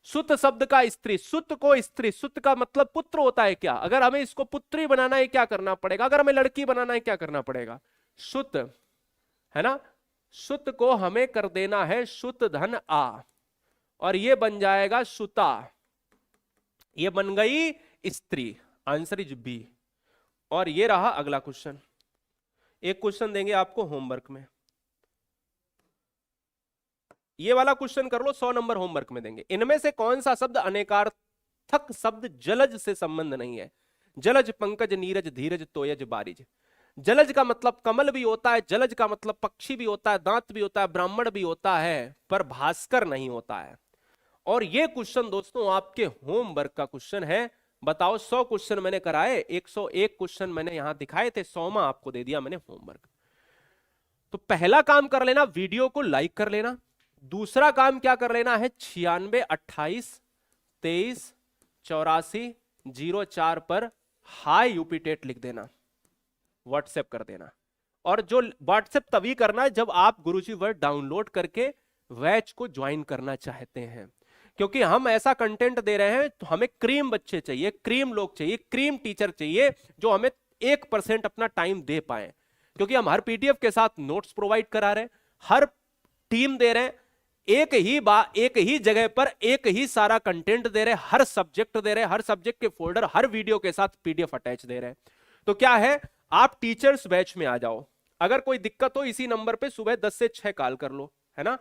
सुत शब्द का स्त्री, सुत को स्त्री, सुत का मतलब पुत्र होता है क्या? अगर हमें इसको पुत्री बनाना है क्या करना पड़ेगा? अगर हमें लड़की बनाना है क्या करना पड़ेगा? सुत, है ना? सुत को हमें कर देना है सुत धन आ, और ये बन जाएगा सुता, ये बन गई स्त्री। Answer is B. और ये रहा अगला क्वेश्चन। एक क्वेश्चन देंगे आपको होमवर्क में, ये वाला क्वेश्चन कर लो, 100 नंबर होमवर्क में देंगे। इनमें से कौन सा शब्द अनेकार्थक शब्द जलज से संबंध नहीं है? जलज, पंकज, नीरज, धीरज, तोयज, बारिज। जलज का मतलब कमल भी होता है, जलज का मतलब पक्षी भी होता है, दांत भी होता है, ब्राह्मण भी होता है, पर भास्कर नहीं होता है। और ये क्वेश्चन दोस्तों आपके होमवर्क का क्वेश्चन है। बताओ 100 क्वेश्चन मैंने कराए, 101 क्वेश्चन मैंने यहां दिखाए थे, 100वां आपको दे दिया मैंने होमवर्क। तो पहला काम कर लेना, वीडियो को लाइक कर लेना। दूसरा काम क्या कर लेना है, 9628238404 पर हाय यूपीटेट लिख देना, व्हाट्सएप कर देना। और जो व्हाट्सएप तभी करना जब आप गुरुजी वर्ड डाउनलोड करके बैच को ज्वाइन करना चाहते हैं, क्योंकि हम ऐसा कंटेंट दे रहे हैं तो हमें क्रीम बच्चे चाहिए, क्रीम लोग चाहिए, क्रीम टीचर चाहिए जो हमें 1% अपना टाइम दे पाए, क्योंकि हम हर पीडीएफ के साथ नोट्स प्रोवाइड करा रहे हैं, हर टीम दे रहे हैं, एक ही जगह पर एक ही सारा कंटेंट दे रहे हैं, हर सब्जेक्ट दे रहे हैं, हर सब्जेक्ट के फोल्डर हर वीडियो के साथ पीडीएफ अटैच दे रहे हैं। तो क्या है, आप टीचर्स बैच में आ जाओ। अगर कोई दिक्कत हो इसी नंबर पे सुबह 10 से 6 कॉल कर लो, है ना।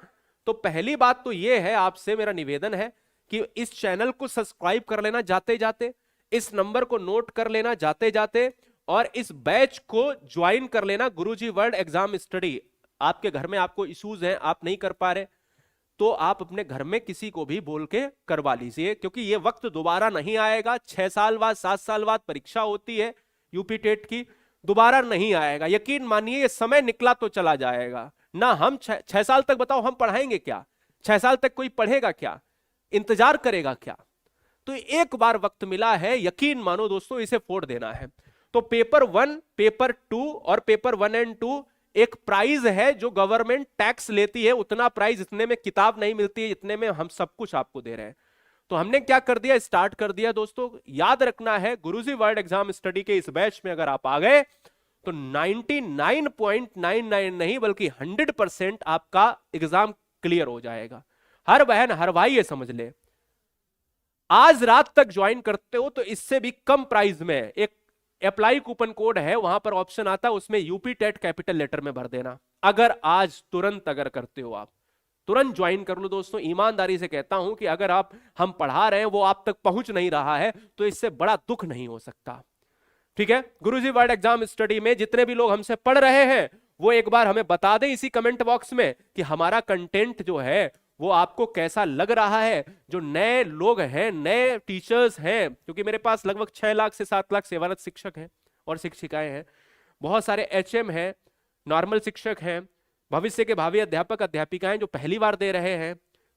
तो पहली बात तो ये है, आपसे मेरा निवेदन है कि इस चैनल को सब्सक्राइब कर लेना जाते जाते, इस नंबर को नोट कर लेना जाते जाते, और इस बैच को ज्वाइन कर लेना। गुरुजी वर्ड एग्जाम स्टडी, आपके घर में आपको इश्यूज हैं, आप नहीं कर पा रहे, तो आप अपने घर में किसी को भी बोल के करवा लीजिए, क्योंकि ये वक्त दोबारा नहीं आएगा। 6 साल बाद 7 साल बाद परीक्षा होती है यूपी टेट की, दोबारा नहीं आएगा। यकीन मानिए ये समय निकला तो चला जाएगा ना। हम 6 साल तक बताओ हम पढ़ाएंगे क्या? 6 साल तक कोई पढ़ेगा क्या? इंतजार करेगा क्या? तो एक बार वक्त मिला है, यकीन मानो दोस्तों, इसे फोड़ देना है। तो पेपर 1, पेपर 2 और पेपर 1 एंड 2 एक प्राइज है जो गवर्नमेंट टैक्स लेती है, उतना प्राइज इतने में किताब नहीं मिलती है, इतने में हम सब कुछ आपको दे रहे हैं। तो हमने क्या कर दिया, स्टार्ट कर दिया दोस्तों। याद रखना है, गुरुजी वर्ड एग्जाम स्टडी के इस बैच में अगर आप आ गए तो 99.99 नहीं बल्कि 100% आपका एग्जाम क्लियर हो जाएगा। हर बहन हर भाई ये समझ ले, आज रात तक ज्वाइन करते हो तो इससे भी कम प्राइस में एक अप्लाई कूपन कोड है, वहां पर ऑप्शन आता है, उसमें यूपी टेट कैपिटल लेटर में भर देना। अगर आज तुरंत अगर करते हो आप, तुरंत ज्वाइन कर लो दोस्तों। ईमानदारी से कहता हूं कि अगर हम पढ़ा रहे हैं वो आप तक पहुंच नहीं रहा है तो इससे बड़ा दुख नहीं हो सकता। ठीक है, गुरुजी वर्ड एग्जाम स्टडी में जितने भी लोग हमसे पढ़ रहे हैं वो एक बार हमें बता दें इसी कमेंट बॉक्स में कि हमारा कंटेंट जो है वो आपको कैसा लग रहा है। जो नए लोग हैं, नए टीचर्स हैं, क्योंकि मेरे पास लगभग 6 लाख से 7 लाख सेवारत शिक्षक हैं और शिक्षिकाएं हैं, बहुत सारे एचएम हैं, नॉर्मल शिक्षक हैं, भविष्य के भावी अध्यापक अध्यापिकाएं जो पहली बार दे रहे हैं,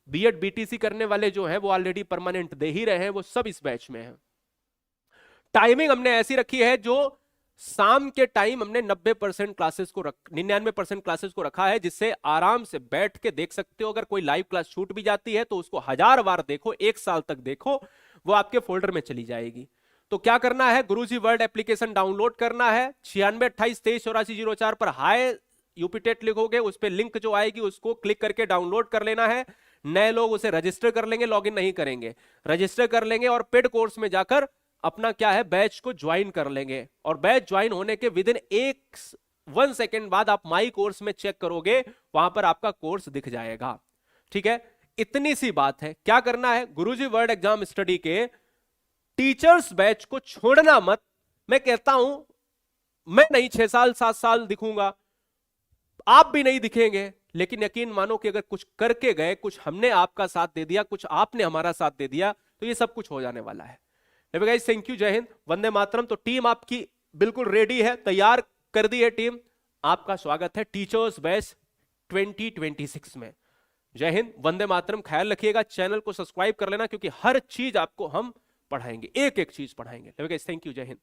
बीएड बीटीसी करने वाले जो हैं वो ऑलरेडी परमानेंट दे ही रहे हैं, वो सब इस बैच में हैं। टाइमिंग हमने ऐसी रखी है, जो शाम के टाइम हमने 99% क्लासेस को रखा है, जिससे आराम से बैठ के देख सकते हो। अगर कोई लाइव क्लास छूट भी जाती है तो उसको 1000 बार देखो, 1 साल तक देखो, वो आपके फोल्डर में चली जाएगी। तो क्या करना है, गुरुजी वर्ड एप्लीकेशन डाउनलोड करना है, 9628238404 पर हाय यूपीटेट लिखोगे, उस पर लिंक जो आएगी उसको क्लिक करके डाउनलोड कर लेना है। नए लोग उसे रजिस्टर कर लेंगे, लॉगिन नहीं करेंगे, रजिस्टर कर लेंगे और पेड कोर्स में जाकर अपना क्या है बैच को ज्वाइन कर लेंगे। और बैच ज्वाइन होने के विदिन 1 सेकेंड बाद आप माई कोर्स में चेक करोगे, वहां पर आपका कोर्स दिख जाएगा। ठीक है, इतनी सी बात है। क्या करना है, गुरुजी वर्ड एग्जाम स्टडी के टीचर्स बैच को छोड़ना मत। मैं कहता हूं मैं नहीं 6 साल 7 साल दिखूंगा, आप भी नहीं दिखेंगे, लेकिन यकीन मानो कि अगर कुछ करके गए, कुछ हमने आपका साथ दे दिया, कुछ आपने हमारा साथ दे दिया, तो ये सब कुछ हो जाने वाला है। गाइस थैंक यू, जय हिंद, वंदे मातरम। तो टीम आपकी बिल्कुल रेडी है, तैयार कर दी है टीम। आपका स्वागत है टीचर्स बैच 2026 में। जय हिंद, वंदे मातरम। ख्याल रखिएगा, चैनल को सब्सक्राइब कर लेना, क्योंकि हर चीज आपको हम पढ़ाएंगे, एक एक चीज पढ़ाएंगे। गाइस थैंक यू, जय हिंद।